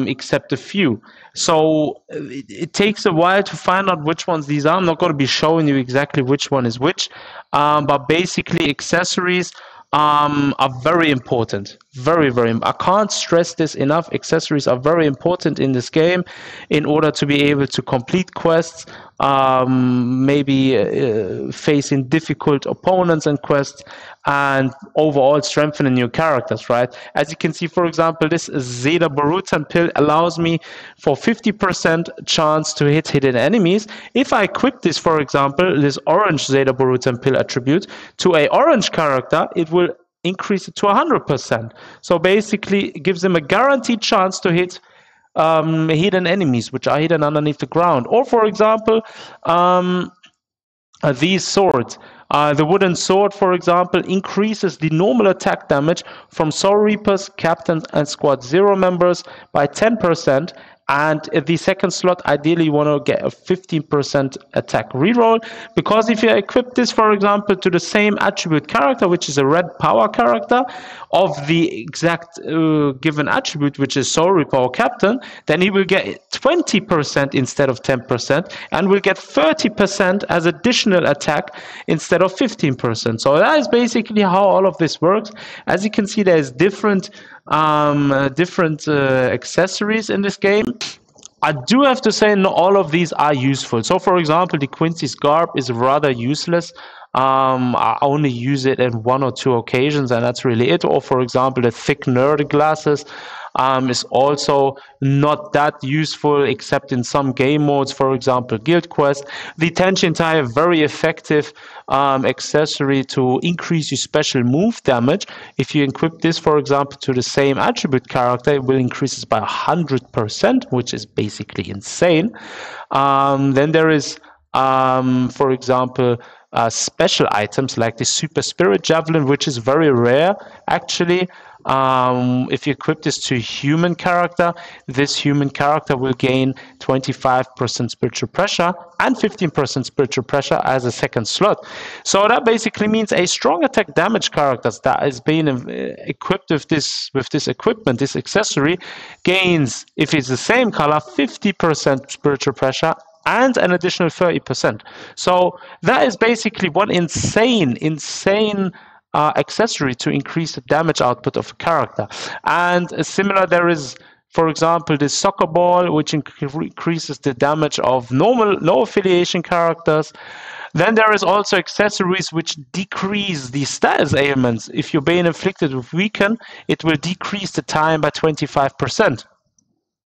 Except a few. So it takes a while to find out which ones these are. I'm not going to be showing you exactly which one is which, but basically accessories are very important. Very, very. I can't stress this enough. Accessories are very important in this game in order to be able to complete quests, maybe facing difficult opponents and quests, and overall strengthening your characters, right? As you can see, for example, this Zeta Borutan pill allows me for 50% chance to hit hidden enemies. If I equip this, for example, this orange Zeta Borutan pill attribute to a orange character, it will increase it to 100%. So basically it gives them a guaranteed chance to hit hidden enemies, which are hidden underneath the ground. Or for example, these swords. The wooden sword, for example, increases the normal attack damage from Soul Reapers, Captains, and Squad 0 members by 10%. And the second slot, ideally you want to get a 15% attack reroll, because if you equip this, for example, to the same attribute character, which is a red power character of the exact given attribute, which is Soul Reaper or Captain, then he will get 20% instead of 10%, and will get 30% as additional attack instead of 15%. So that is basically how all of this works. As you can see, there's different different accessories in this game. I do have to say not all of these are useful. So for example, the Quincy Scarp is rather useless. I only use it in 1 or 2 occasions, and that's really it. Or for example, the thick nerd glasses is also not that useful except in some game modes, for example Guild Quest. The Tension Tie, a very effective accessory to increase your special move damage. If you equip this, for example, to the same attribute character, it will increase it by 100%, which is basically insane. Then there is, for example, special items like the Super Spirit Javelin, which is very rare actually. If you equip this to a human character, this human character will gain 25% spiritual pressure and 15% spiritual pressure as a second slot. So that basically means a strong attack damage character that is being equipped with this equipment, this accessory, gains, if it's the same color, 50% spiritual pressure and an additional 30%. So that is basically one insane accessory to increase the damage output of a character. And similar, there is, for example, the Soccer Ball, which increases the damage of normal no affiliation characters. Then there is also accessories which decrease the status ailments. If you're being inflicted with Weaken, it will decrease the time by 25%.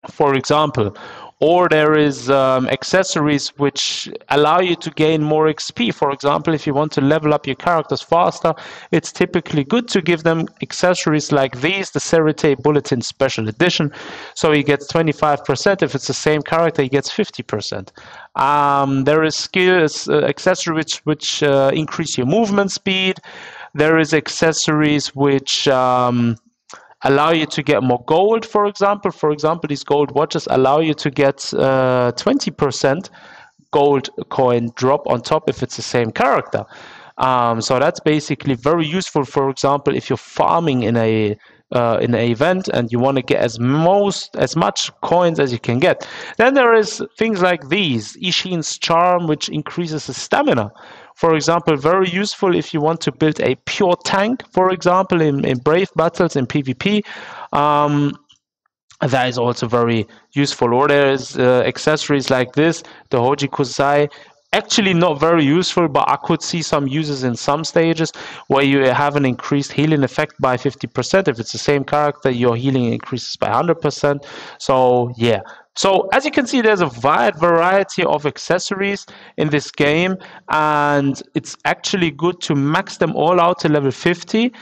For example, or there is accessories which allow you to gain more XP. For example, if you want to level up your characters faster, it's typically good to give them accessories like these, the Serite Bulletin Special Edition. So he gets 25%. If it's the same character, he gets 50%. There is skills accessories which increase your movement speed. There is accessories which allow you to get more gold, for example. For example, these gold watches allow you to get 20% gold coin drop on top if it's the same character. So that's basically very useful, for example, if you're farming in an event and you want to get as much coins as you can get. Then there is things like these, Ishin's Charm, which increases the stamina. For example, very useful if you want to build a pure tank, for example, in brave battles, in PvP. That is also very useful. Or there's accessories like this, the Hoji Kusai. Actually not very useful, but I could see some uses in some stages where you have an increased healing effect by 50%. If it's the same character, your healing increases by 100%. So yeah. So as you can see, there's a wide variety of accessories in this game, and it's actually good to max them all out to level 50.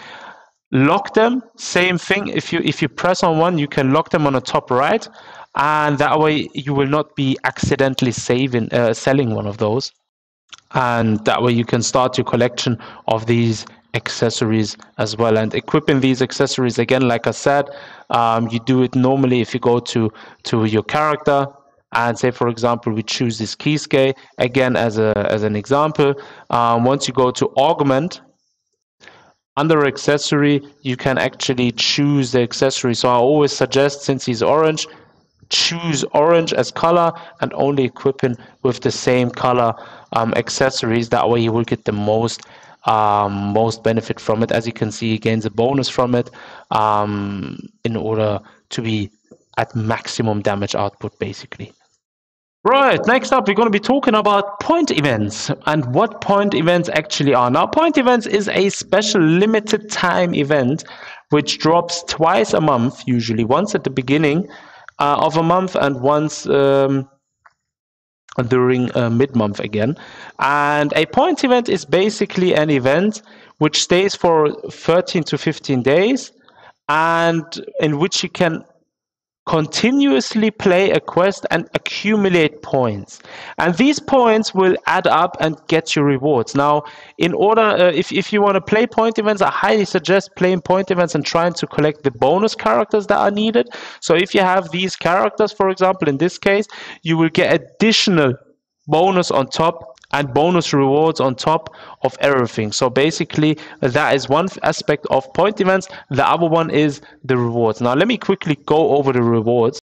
Lock them, same thing. If you press on one, you can lock them on the top right, and that way you will not be accidentally selling one of those. And that way you can start your collection of these accessories as well. And equipping these accessories, again, like I said, you do it normally if you go to your character and say, for example, we choose this Kisuke again as an example. Once you go to augment, under accessory, you can actually choose the accessory. So I always suggest, since he's orange, choose orange as color and only equip him with the same color accessories. That way you will get the most benefit from it. As you can see, he gains a bonus from it in order to be at maximum damage output, basically. Right, next up, we're going to be talking about point events and what point events actually are. Now, point events is a special limited time event which drops twice a month, usually once at the beginning of a month and once during mid-month again. And a point event is basically an event which stays for 13 to 15 days and in which you can continuously play a quest and accumulate points, and these points will add up and get you rewards. Now, in order if you want to play point events, I highly suggest playing point events and trying to collect the bonus characters that are needed. So if you have these characters, for example, in this case, you will get additional bonus on top and bonus rewards on top of everything. So basically, that is one aspect of point events. The other one is the rewards. Now, let me quickly go over the rewards.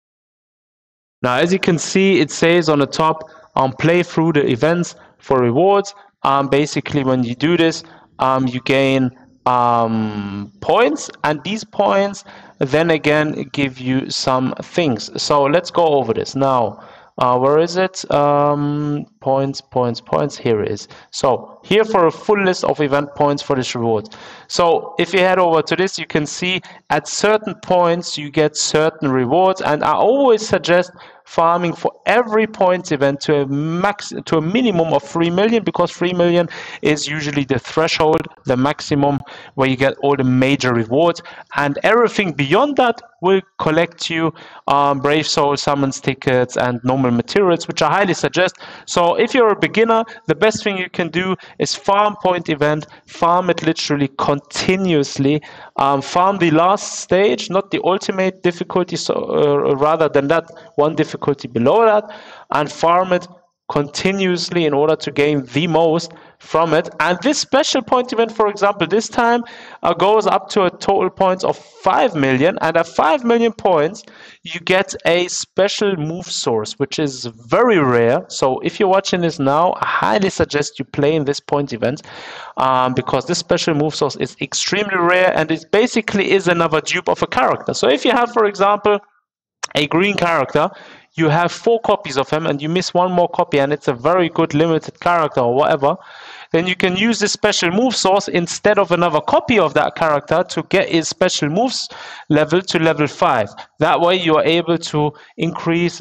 Now, as you can see, it says on the top, play through the events for rewards. Basically, when you do this, you gain points, and these points then again give you some things. So let's go over this now. Where is it? Points. Here it is. So here for a full list of event points for this reward. So if you head over to this, you can see at certain points you get certain rewards, and I always suggest farming for every points event to a minimum of 3 million, because 3 million is usually the threshold, the maximum where you get all the major rewards, and everything beyond that will collect you Brave Soul summons tickets and normal materials, which I highly suggest. So if you're a beginner, the best thing you can do is farm point event, farm it literally continuously, farm the last stage, not the ultimate difficulty, so rather than that, one difficulty below that, and farm it continuously in order to gain the most from it. And this special point event, for example, this time goes up to a total points of 5 million, and at 5 million points you get a special move source, which is very rare. So if you're watching this now, I highly suggest you play in this point event, because this special move source is extremely rare, and it basically is another dupe of a character. So if you have, for example, a green character, you have 4 copies of him and you miss 1 more copy, and it's a very good limited character or whatever, then you can use this special move source instead of another copy of that character to get his special moves level to level 5. That way you are able to increase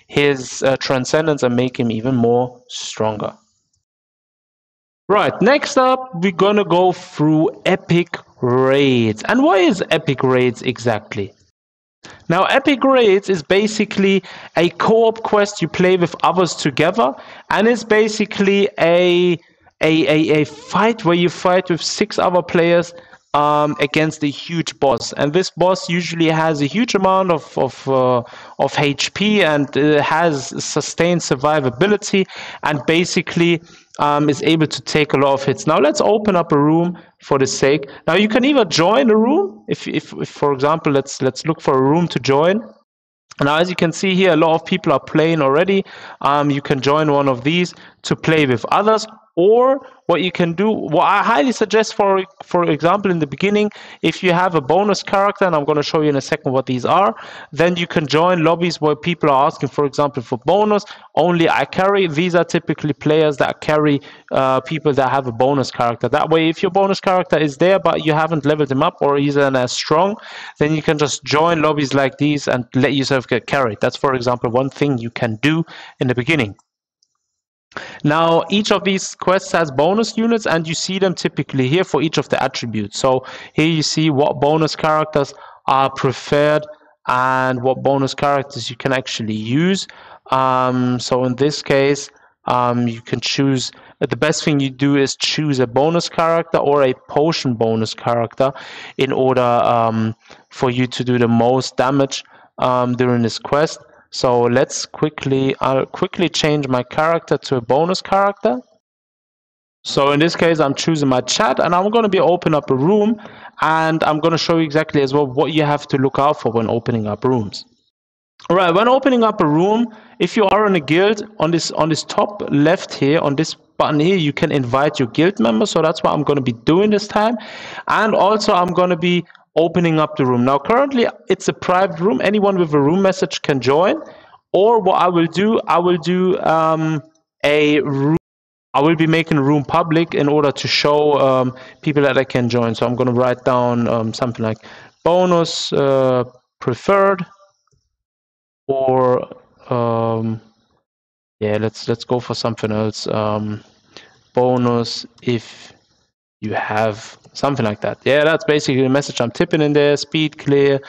his transcendence and make him even more stronger. Right, next up we're gonna go through epic raids. And what is epic raids exactly? Now, epic raids is basically a co-op quest you play with others together, and it's basically a fight where you fight with 6 other players against a huge boss. And this boss usually has a huge amount of HP, and has sustained survivability, and basically is able to take a lot of hits. Now let's open up a room for the sake. Now you can either join a room, if for example, let's look for a room to join. Now, as you can see here, a lot of people are playing already. You can join one of these to play with others, or what you can do, what I highly suggest, for example, in the beginning, if you have a bonus character, and I'm going to show you in a second what these are, then you can join lobbies where people are asking, for example, for bonus. Only I carry. These are typically players that carry people that have a bonus character. That way, if your bonus character is there but you haven't leveled him up or he's not as strong, then you can just join lobbies like these and let yourself get carried. That's, for example, one thing you can do in the beginning. Now, each of these quests has bonus units, and you see them typically here for each of the attributes. So here you see what bonus characters are preferred and what bonus characters you can actually use. So in this case, you can choose, the best thing you do is choose a bonus character or a potion bonus character in order for you to do the most damage during this quest. So I'll quickly change my character to a bonus character. So in this case, I'm choosing my chat, and I'm going to be opening up a room, and I'm going to show you exactly as well what you have to look out for when opening up rooms. All right, when opening up a room, if you are in a guild, on this top left here, on this button here, you can invite your guild members. So that's what I'm going to be doing this time. And also I'm going to be opening up the room. Now currently it's a private room. Anyone with a room message can join. Or what I will do a room. I will be making a room public in order to show people that I can join. So I'm going to write down something like bonus preferred, or yeah, let's go for something else. Bonus if you have something like that. Yeah, that's basically the message I'm tipping in there. Speed clear.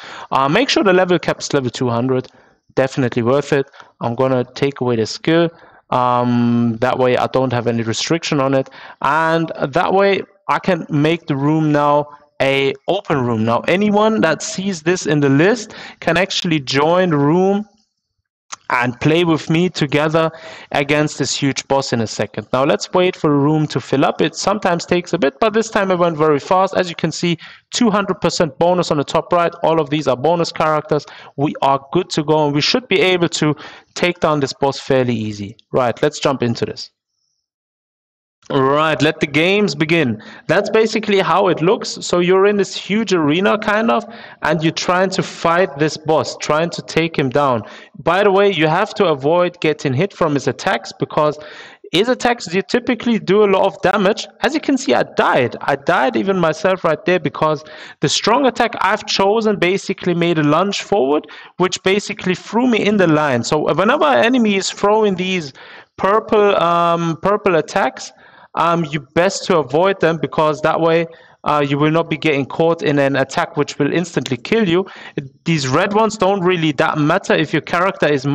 Make sure the level cap is level 200. Definitely worth it. I'm gonna take away the skill. That way I don't have any restriction on it, and that way I can make the room now a open room. Now anyone that sees this in the list can actually join the room and play with me together against this huge boss in a second. Now let's wait for the room to fill up. It sometimes takes a bit, but this time it went very fast. As you can see, 200% bonus on the top right. All of these are bonus characters. We are good to go, and we should be able to take down this boss fairly easy. Right, let's jump into this. Right, let the games begin. That's basically how it looks. So you're in this huge arena, kind of, and you're trying to fight this boss, trying to take him down. By the way, you have to avoid getting hit from his attacks because his attacks do typically do a lot of damage. As you can see, I died. I died even myself right there because the strong attack I've chosen basically made a lunge forward, which basically threw me in the line. So whenever an enemy is throwing these purple attacks, you best to avoid them because that way you will not be getting caught in an attack which will instantly kill you. These red ones don't really that matter if your character is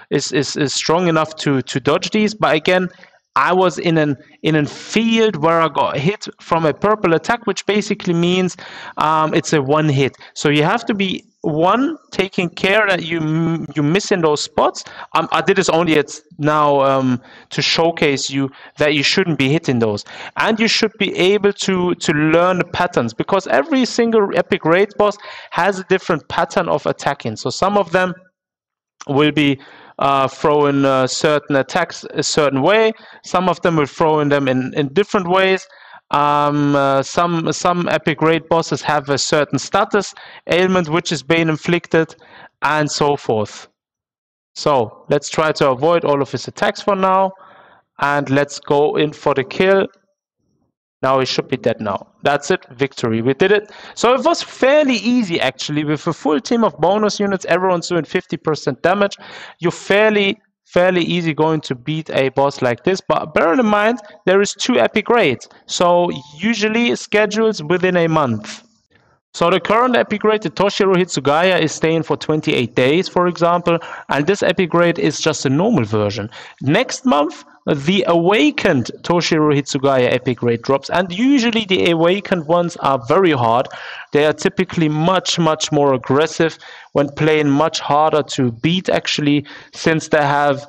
is strong enough to dodge these. But again, I was in a field where I got hit from a purple attack, which basically means it's a one hit. So you have to be taking care that you miss in those spots. I did this only now to showcase you that you shouldn't be hitting those, and you should be able to learn the patterns because every single epic raid boss has a different pattern of attacking. So some of them will be throwing certain attacks a certain way. Some of them will throw in them in different ways. Some epic raid bosses have a certain status ailment which is being inflicted, and so forth. So let's try to avoid all of his attacks for now, and let's go in for the kill. Now he should be dead now. That's it, victory. We did it. So it was fairly easy actually. With a full team of bonus units, everyone's doing 50% damage. You're fairly easy going to beat a boss like this. But bear in mind, there is 2 epic raids. So usually schedules within a month. So the current epic raid, the Toshiro Hitsugaya, is staying for 28 days, for example, and this epic raid is just a normal version. Next month, the Awakened Toshiro Hitsugaya epic raid drops, and usually the Awakened ones are very hard. They are typically much more aggressive when playing, much harder to beat actually, since they have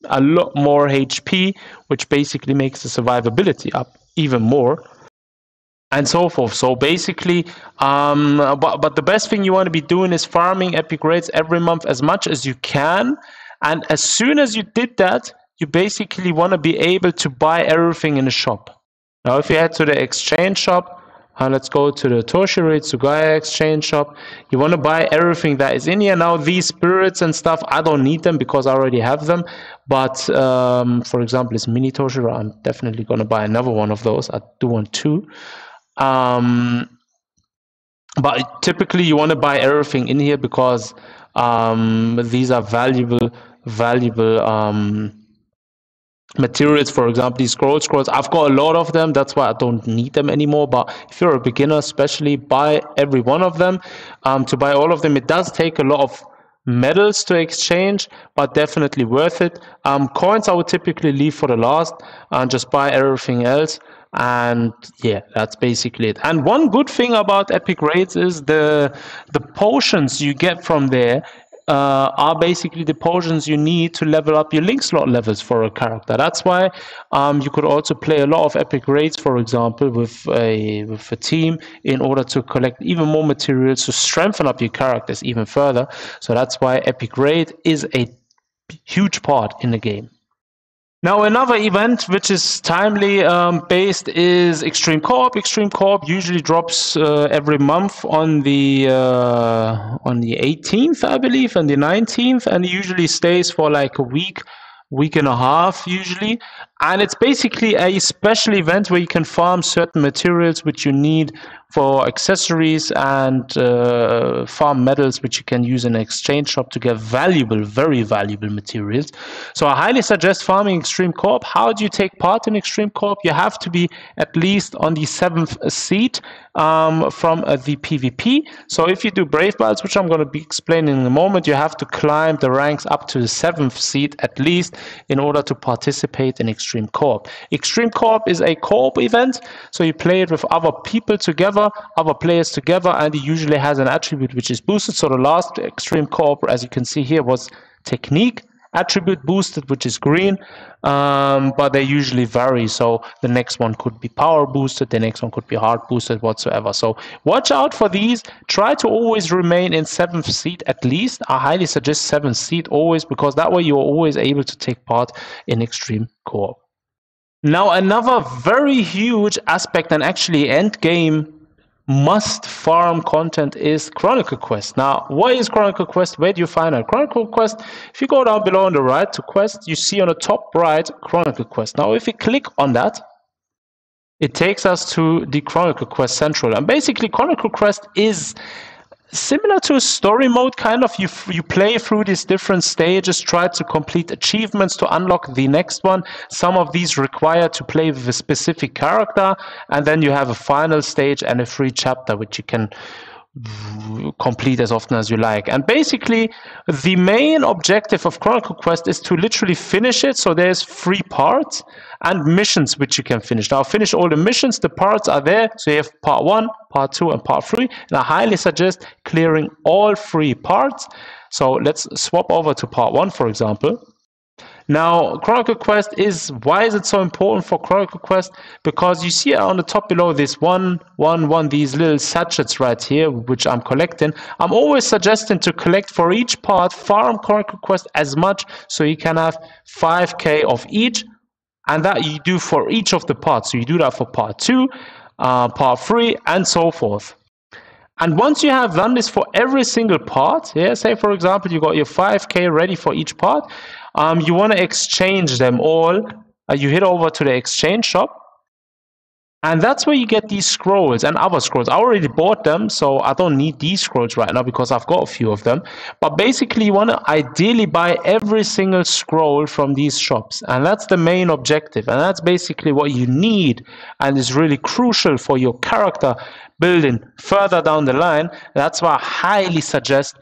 a lot more HP, which basically makes the survivability up even more, and so forth. So basically, but the best thing you want to be doing is farming epic raids every month as much as you can, and as soon as you did that, you basically want to be able to buy everything in the shop. Now if you head to the exchange shop, let's go to the Toshiro Hitsugaya exchange shop. You want to buy everything that is in here. Now these spirits and stuff, I don't need them because I already have them. But for example, this mini Toshiro, I'm definitely going to buy another one of those. I do want 2. But typically you want to buy everything in here because these are valuable materials. For example, these scrolls, I've got a lot of them, that's why I don't need them anymore. But if you're a beginner especially, buy every one of them. To buy all of them, it does take a lot of medals to exchange, but definitely worth it. Coins I would typically leave for the last and just buy everything else. And yeah, that's basically it. And one good thing about epic raids is the potions you get from there are basically the potions you need to level up your link slot levels for a character. That's why you could also play a lot of epic raids, for example, with a team, in order to collect even more materials to strengthen up your characters even further. So that's why epic raid is a huge part in the game. Now another event which is timely based is Extreme Co-op. Extreme Co-op usually drops every month on the 18th, I believe, and the 19th, and it usually stays for like a week and a half usually. And it's basically a special event where you can farm certain materials which you need for accessories, and farm medals which you can use in an exchange shop to get very valuable materials. So I highly suggest farming Extreme Co-op. How do you take part in Extreme Co-op? You have to be at least on the 7th seat from the PvP. So if you do Brave Battles, which I'm going to be explaining in a moment, you have to climb the ranks up to the 7th seat at least in order to participate in Extreme Co-op. Extreme Co-op is a co-op event, so you play it with other people together, other players together, and it usually has an attribute which is boosted. So the last Extreme Co-op, as you can see here, was Technique attribute boosted, which is green, but they usually vary. So the next one could be power boosted, the next one could be heart boosted, whatsoever. So watch out for these. Try to always remain in 7th seat at least. I highly suggest 7th seat always, because that way you're always able to take part in Extreme Co-op. Now, another very huge aspect and actually end game must farm content is Chronicle Quest. Now, what is Chronicle Quest? Where do you find it? Chronicle Quest, if you go down below on the right to Quest, you see on the top right Chronicle Quest. Now, if you click on that, it takes us to the Chronicle Quest Central. And basically, Chronicle Quest is similar to a story mode, kind of. You play through these different stages, try to complete achievements to unlock the next one. Some of these require to play with a specific character, and then you have a final stage and a free chapter which you can complete as often as you like. And basically the main objective of Chronicle Quest is to literally finish it. So there's 3 parts and missions which you can finish. Now, finish all the missions, the parts are there. So you have part 1, part 2 and part 3, and I highly suggest clearing all 3 parts. So let's swap over to part 1, for example. Now, Chronicle Quest is, why is it so important for Chronicle Quest? Because you see on the top below this these little sachets right here, which I'm collecting. I'm always suggesting to collect for each part, farm Chronicle Quest as much, so you can have 5k of each, and that you do for each of the parts. So you do that for part 2, part 3, and so forth. And once you have done this for every single part, yeah, say for example you got your 5k ready for each part, you want to exchange them all. You head over to the exchange shop, and that's where you get these scrolls and other scrolls. I already bought them, so I don't need these scrolls right now because I've got a few of them. But basically, you want to ideally buy every single scroll from these shops. And that's the main objective. And that's basically what you need and is really crucial for your character building further down the line. That's why I highly suggest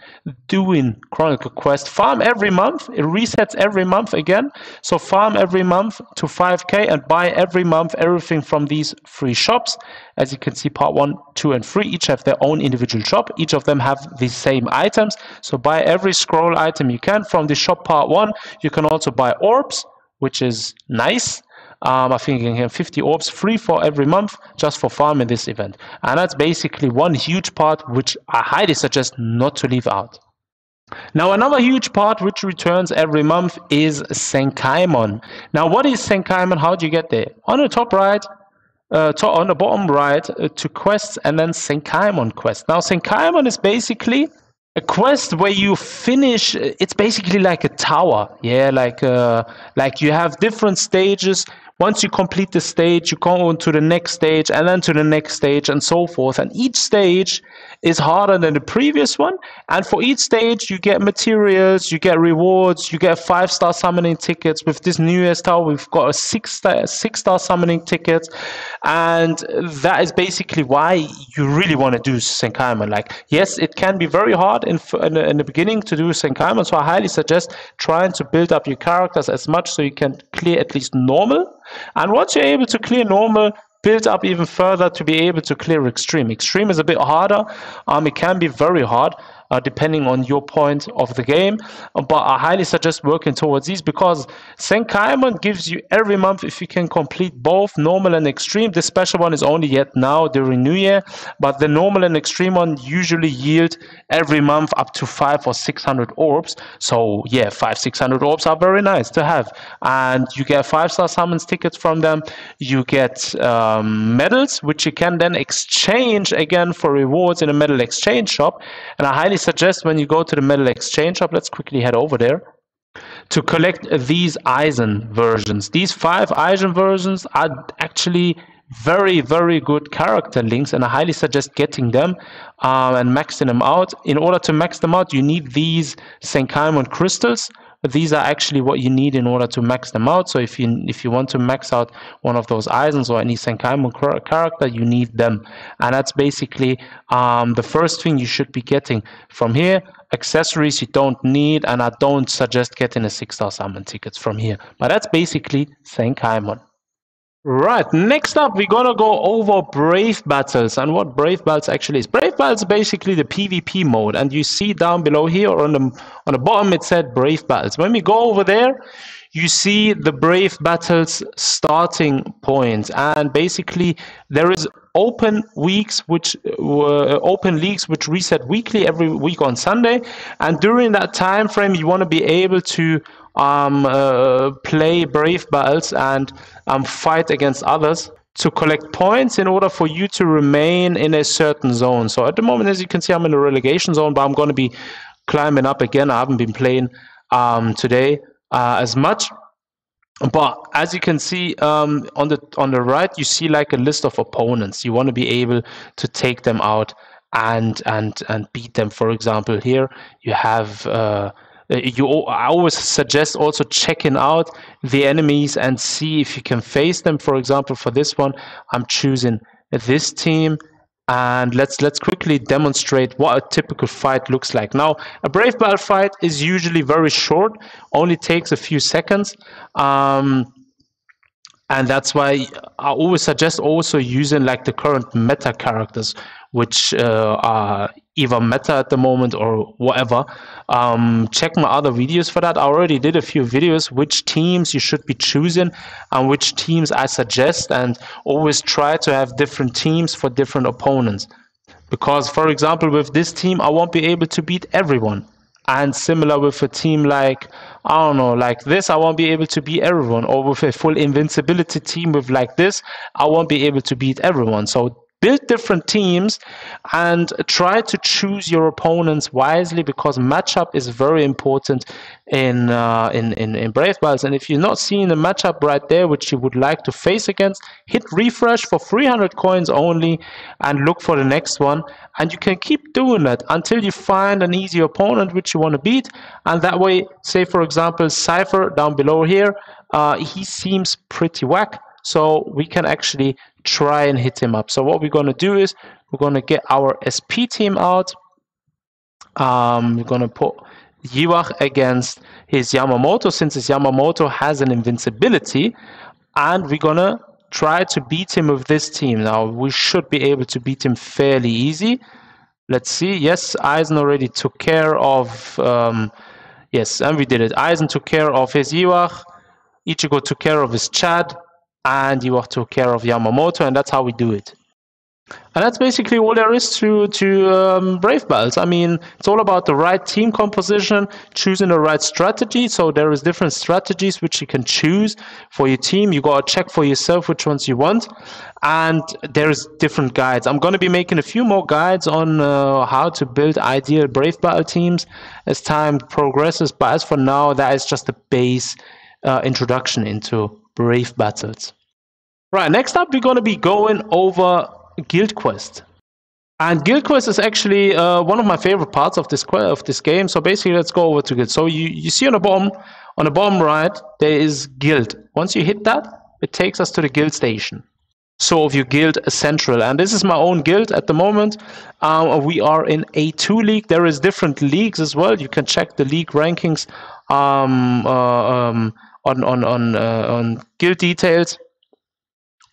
doing Chronicle Quest. Farm every month. It resets every month again. So farm every month to 5k and buy every month everything from these 3 shops. As you can see, part 1, 2 and 3 each have their own individual shop. Each of them have the same items. So buy every scroll item you can from the shop part 1. You can also buy orbs, which is nice. I think you can get 50 orbs free for every month just for farming this event. And that's basically one huge part which I highly suggest not to leave out. Now, another huge part which returns every month is Senkaimon. Now, what is Senkaimon? How do you get there? On the top right, on the bottom right, to quests, and then Senkaimon quest. Now, Senkaimon is basically a quest where you finish. It's basically like a tower, yeah, like you have different stages. Once you complete the stage, you go on to the next stage and then to the next stage and so forth. And each stage is harder than the previous one. And for each stage, you get materials, you get rewards, you get 5-star summoning tickets. With this newest tower, we've got a 6-star summoning tickets. And that is basically why you really want to do Senkaimon. Like, yes, it can be very hard in the beginning to do Senkaimon. So I highly suggest trying to build up your characters as much so you can clear at least normal. And once you're able to clear normal, build up even further to be able to clear extreme. Extreme is a bit harder. It can be very hard depending on your point of the game. But I highly suggest working towards these because Senkaimon gives you every month, if you can complete both normal and extreme. The special one is only yet now during New Year, but the normal and extreme one usually yield every month up to 500 or 600 orbs. So yeah, 500-600 orbs are very nice to have. And you get 5-star summons tickets from them. You get medals, which you can then exchange again for rewards in a medal exchange shop. And I highly suggest when you go to the medal exchange shop, let's quickly head over there, to collect these Eisen versions. These 5 Eisen versions are actually very, very good character links, and I highly suggest getting them and maxing them out. In order to max them out, you need these Senkaimon crystals. But these are actually what you need in order to max them out. So if you want to max out one of those Eisens or any Senkaimon character, you need them. And that's basically the first thing you should be getting from here. Accessories you don't need, and I don't suggest getting a 6-star summon tickets from here. But that's basically Senkaimon. Right, next up we're gonna go over Brave Battles and what Brave Battles actually is. Brave Battles is basically the PvP mode, and you see down below here on the bottom it said Brave Battles. When we go over there, you see the Brave Battles starting point, and basically there is open leagues which reset weekly every week on Sunday, and during that time frame you want to be able to play brave battles and fight against others to collect points in order for you to remain in a certain zone. So at the moment, as you can see, I'm in the relegation zone, but I'm going to be climbing up again. I haven't been playing today as much. But as you can see on the right, you see like a list of opponents. You want to be able to take them out and beat them. For example, here you have I always suggest also checking out the enemies and see if you can face them. For example, for this one, I'm choosing this team. And let's quickly demonstrate what a typical fight looks like. Now, a brave battle fight is usually very short, only takes a few seconds. And that's why I always suggest also using like the current meta characters, which are either meta at the moment or whatever. Check my other videos for that. I already did a few videos which teams you should be choosing and which teams I suggest, and always try to have different teams for different opponents. Because, for example, with this team, I won't be able to beat everyone. And similar with a team like, I don't know, like this, I won't be able to beat everyone. Or with a full invincibility team with like this, I won't be able to beat everyone. So build different teams and try to choose your opponents wisely, because matchup is very important in brave battles. And if you're not seeing a matchup right there which you would like to face against, hit refresh for 300 coins only and look for the next one. And you can keep doing that until you find an easy opponent which you want to beat. And that way, say for example, Cypher down below here, he seems pretty whack. So we can actually try and hit him up. So what we're going to do is we're going to get our SP team out. We're going to put Yiwach against his Yamamoto, since his Yamamoto has an invincibility. And we're going to try to beat him with this team. Now, we should be able to beat him fairly easy. Let's see. Yes, Eisen already took care of... yes, and we did it. Eisen took care of his Yiwach. Ichigo took care of his Chad. And you have to take care of Yamamoto, and that's how we do it. And that's basically all there is to brave battles. I mean, it's all about the right team composition, choosing the right strategy. So there is different strategies which you can choose for your team. You gotta check for yourself which ones you want, and there's different guides. I'm gonna be making a few more guides on how to build ideal brave battle teams as time progresses. But as for now, that is just a base introduction into brave battles. Right, next up we're going to be going over Guild Quest. And Guild Quest is actually one of my favorite parts of this game. So basically, let's go over to Guild. So you see on the bottom right, there is Guild. Once you hit that, it takes us to the Guild station. So of your Guild Central, and this is my own guild at the moment. We are in A2 league. There is different leagues as well. You can check the league rankings on guild details,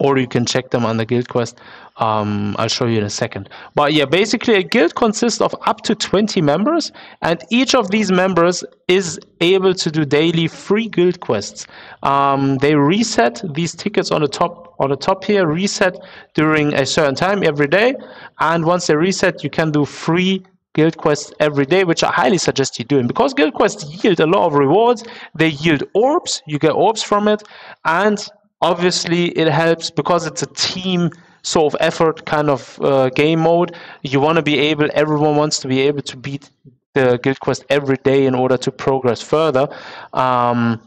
or you can check them on the Guild Quest. I'll show you in a second. But yeah, basically a guild consists of up to 20 members, and each of these members is able to do daily free guild quests. They reset these tickets on the top here, reset during a certain time every day, and once they reset, you can do free guild quests every day, which I highly suggest you doing, because guild quests yield a lot of rewards. They yield orbs, you get orbs from it, and obviously it helps because it's a team sort of effort kind of game mode. You want to be able, everyone wants to be able to beat the guild quest every day in order to progress further. Let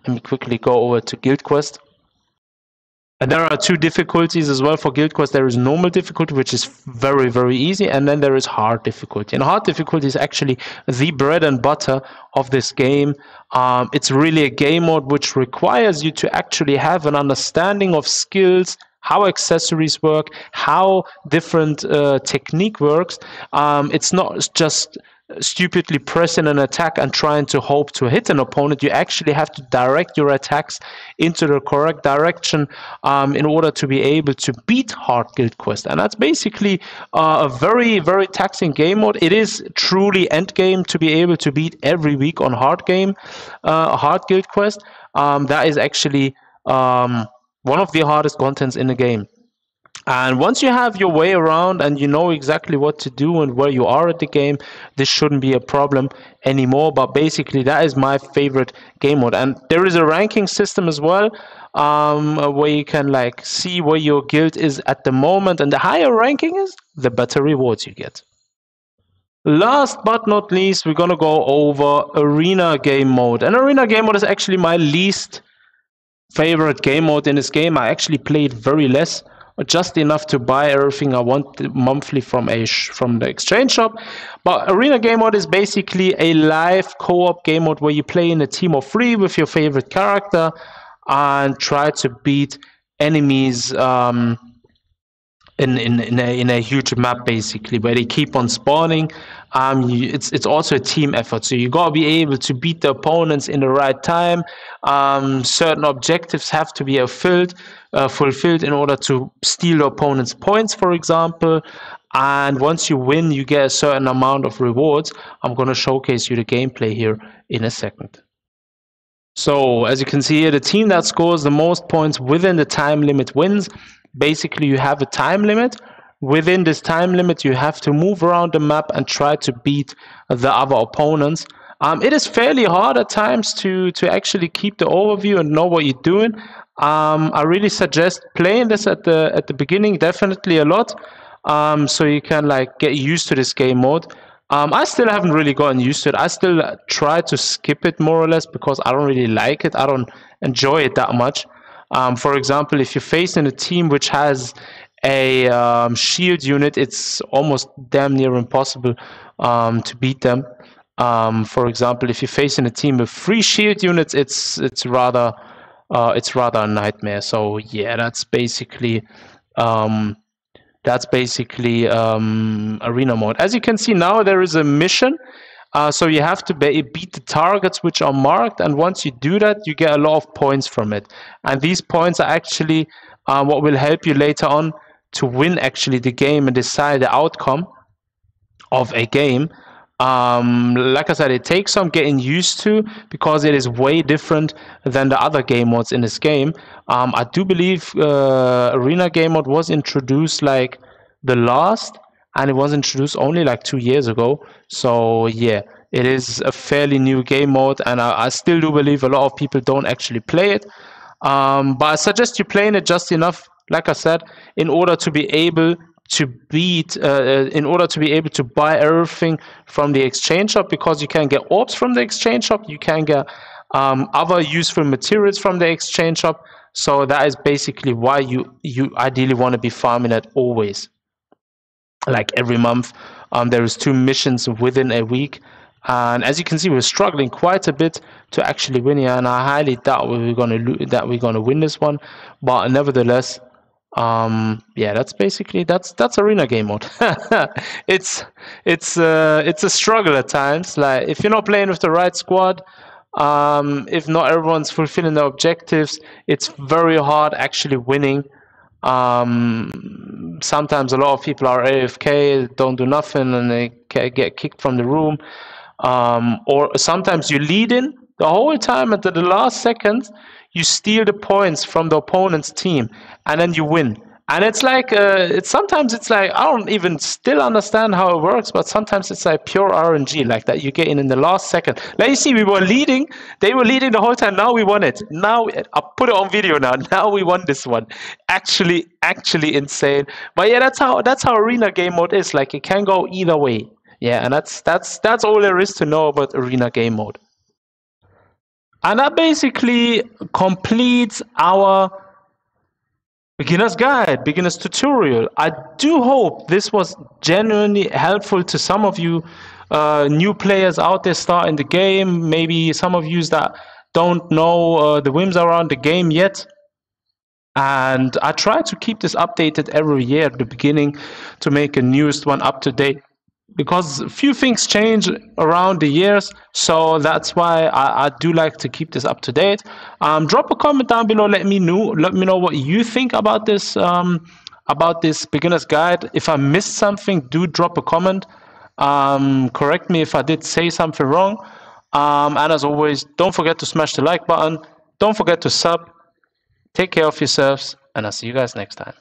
me quickly go over to Guild Quest. And there are two difficulties as well for Guild Quest. There is normal difficulty, which is very, very easy, and then there is hard difficulty. And hard difficulty is actually the bread and butter of this game. It's really a game mode which requires you to actually have an understanding of skills, how accessories work, how different technique works. It's not just stupidly pressing an attack and trying to hope to hit an opponent. You actually have to direct your attacks into the correct direction in order to be able to beat hard Guild Quest. And that's basically a very, very taxing game mode. It is truly end game to be able to beat every week on hard Guild Quest. That is actually one of the hardest contents in the game. And once you have your way around and you know exactly what to do and where you are at the game, this shouldn't be a problem anymore. But basically, that is my favorite game mode. And there is a ranking system as well, where you can like see where your guild is at the moment. And the higher ranking is, the better rewards you get. Last but not least, we're gonna go over arena game mode. And arena game mode is actually my least favorite game mode in this game. I actually played very less, just enough to buy everything I want monthly from the exchange shop. But arena game mode is basically a live co-op game mode where you play in a team of 3 with your favorite character and try to beat enemies in a huge map, basically, where they keep on spawning. It's also a team effort, so you gotta be able to beat the opponents in the right time. Certain objectives have to be fulfilled in order to steal the opponent's points, for example. And once you win, you get a certain amount of rewards. I'm gonna showcase you the gameplay here in a second. So as you can see here, the team that scores the most points within the time limit wins. Basically, you have a time limit. Within this time limit, you have to move around the map and try to beat the other opponents. It is fairly hard at times to actually keep the overview and know what you're doing. I really suggest playing this at the beginning, definitely a lot, so you can like get used to this game mode. I still haven't really gotten used to it. I still try to skip it more or less because I don't really like it. I don't enjoy it that much. For example, if you're facing a team which has a shield unit, it's almost damn near impossible to beat them. For example, if you're facing a team with 3 shield units, it's rather a nightmare. So yeah, that's basically arena mode. As you can see now, there is a mission. So you have to beat the targets which are marked, and once you do that, you get a lot of points from it. And these points are actually what will help you later on to win actually the game and decide the outcome of a game. Like I said, it takes some getting used to because it is way different than the other game modes in this game. I do believe arena game mode was introduced like the last, and it was introduced only like 2 years ago. So yeah, it is a fairly new game mode, and I still do believe a lot of people don't actually play it. But I suggest you playing it just enough, like I said, in order to be able to buy everything from the exchange shop, because you can get orbs from the exchange shop, you can get other useful materials from the exchange shop. So that is basically why you ideally want to be farming it always. Like every month, there is 2 missions within a week, and as you can see, we're struggling quite a bit to actually win here, and I highly doubt we're gonna win this one. But nevertheless, yeah, that's arena game mode. it's a struggle at times. Like if you're not playing with the right squad, if not everyone's fulfilling their objectives, it's very hard actually winning. Sometimes a lot of people are AFK, don't do nothing, and they get kicked from the room. Or sometimes you lead in the whole time, at the last second, you steal the points from the opponent's team, and then you win. And it's like, sometimes it's like, I don't even still understand how it works, but sometimes it's like pure RNG, like that you get in the last second. Like you see, we were leading, they were leading the whole time, now we won it. Now, I'll put it on video now we won this one. Actually insane. But yeah, that's how arena game mode is, like it can go either way. Yeah, and that's all there is to know about arena game mode. And that basically completes our beginner's guide, beginner's tutorial. I do hope this was genuinely helpful to some of you new players out there starting the game. Maybe some of you that don't know the whims around the game yet. And I try to keep this updated every year at the beginning to make a newest one up to date, because a few things change around the years, so that's why I do like to keep this up to date. Drop a comment down below, let me know what you think about this beginner's guide. If I missed something, do drop a comment. Correct me if I did say something wrong. And as always, don't forget to smash the like button, don't forget to sub. Take care of yourselves, and I'll see you guys next time.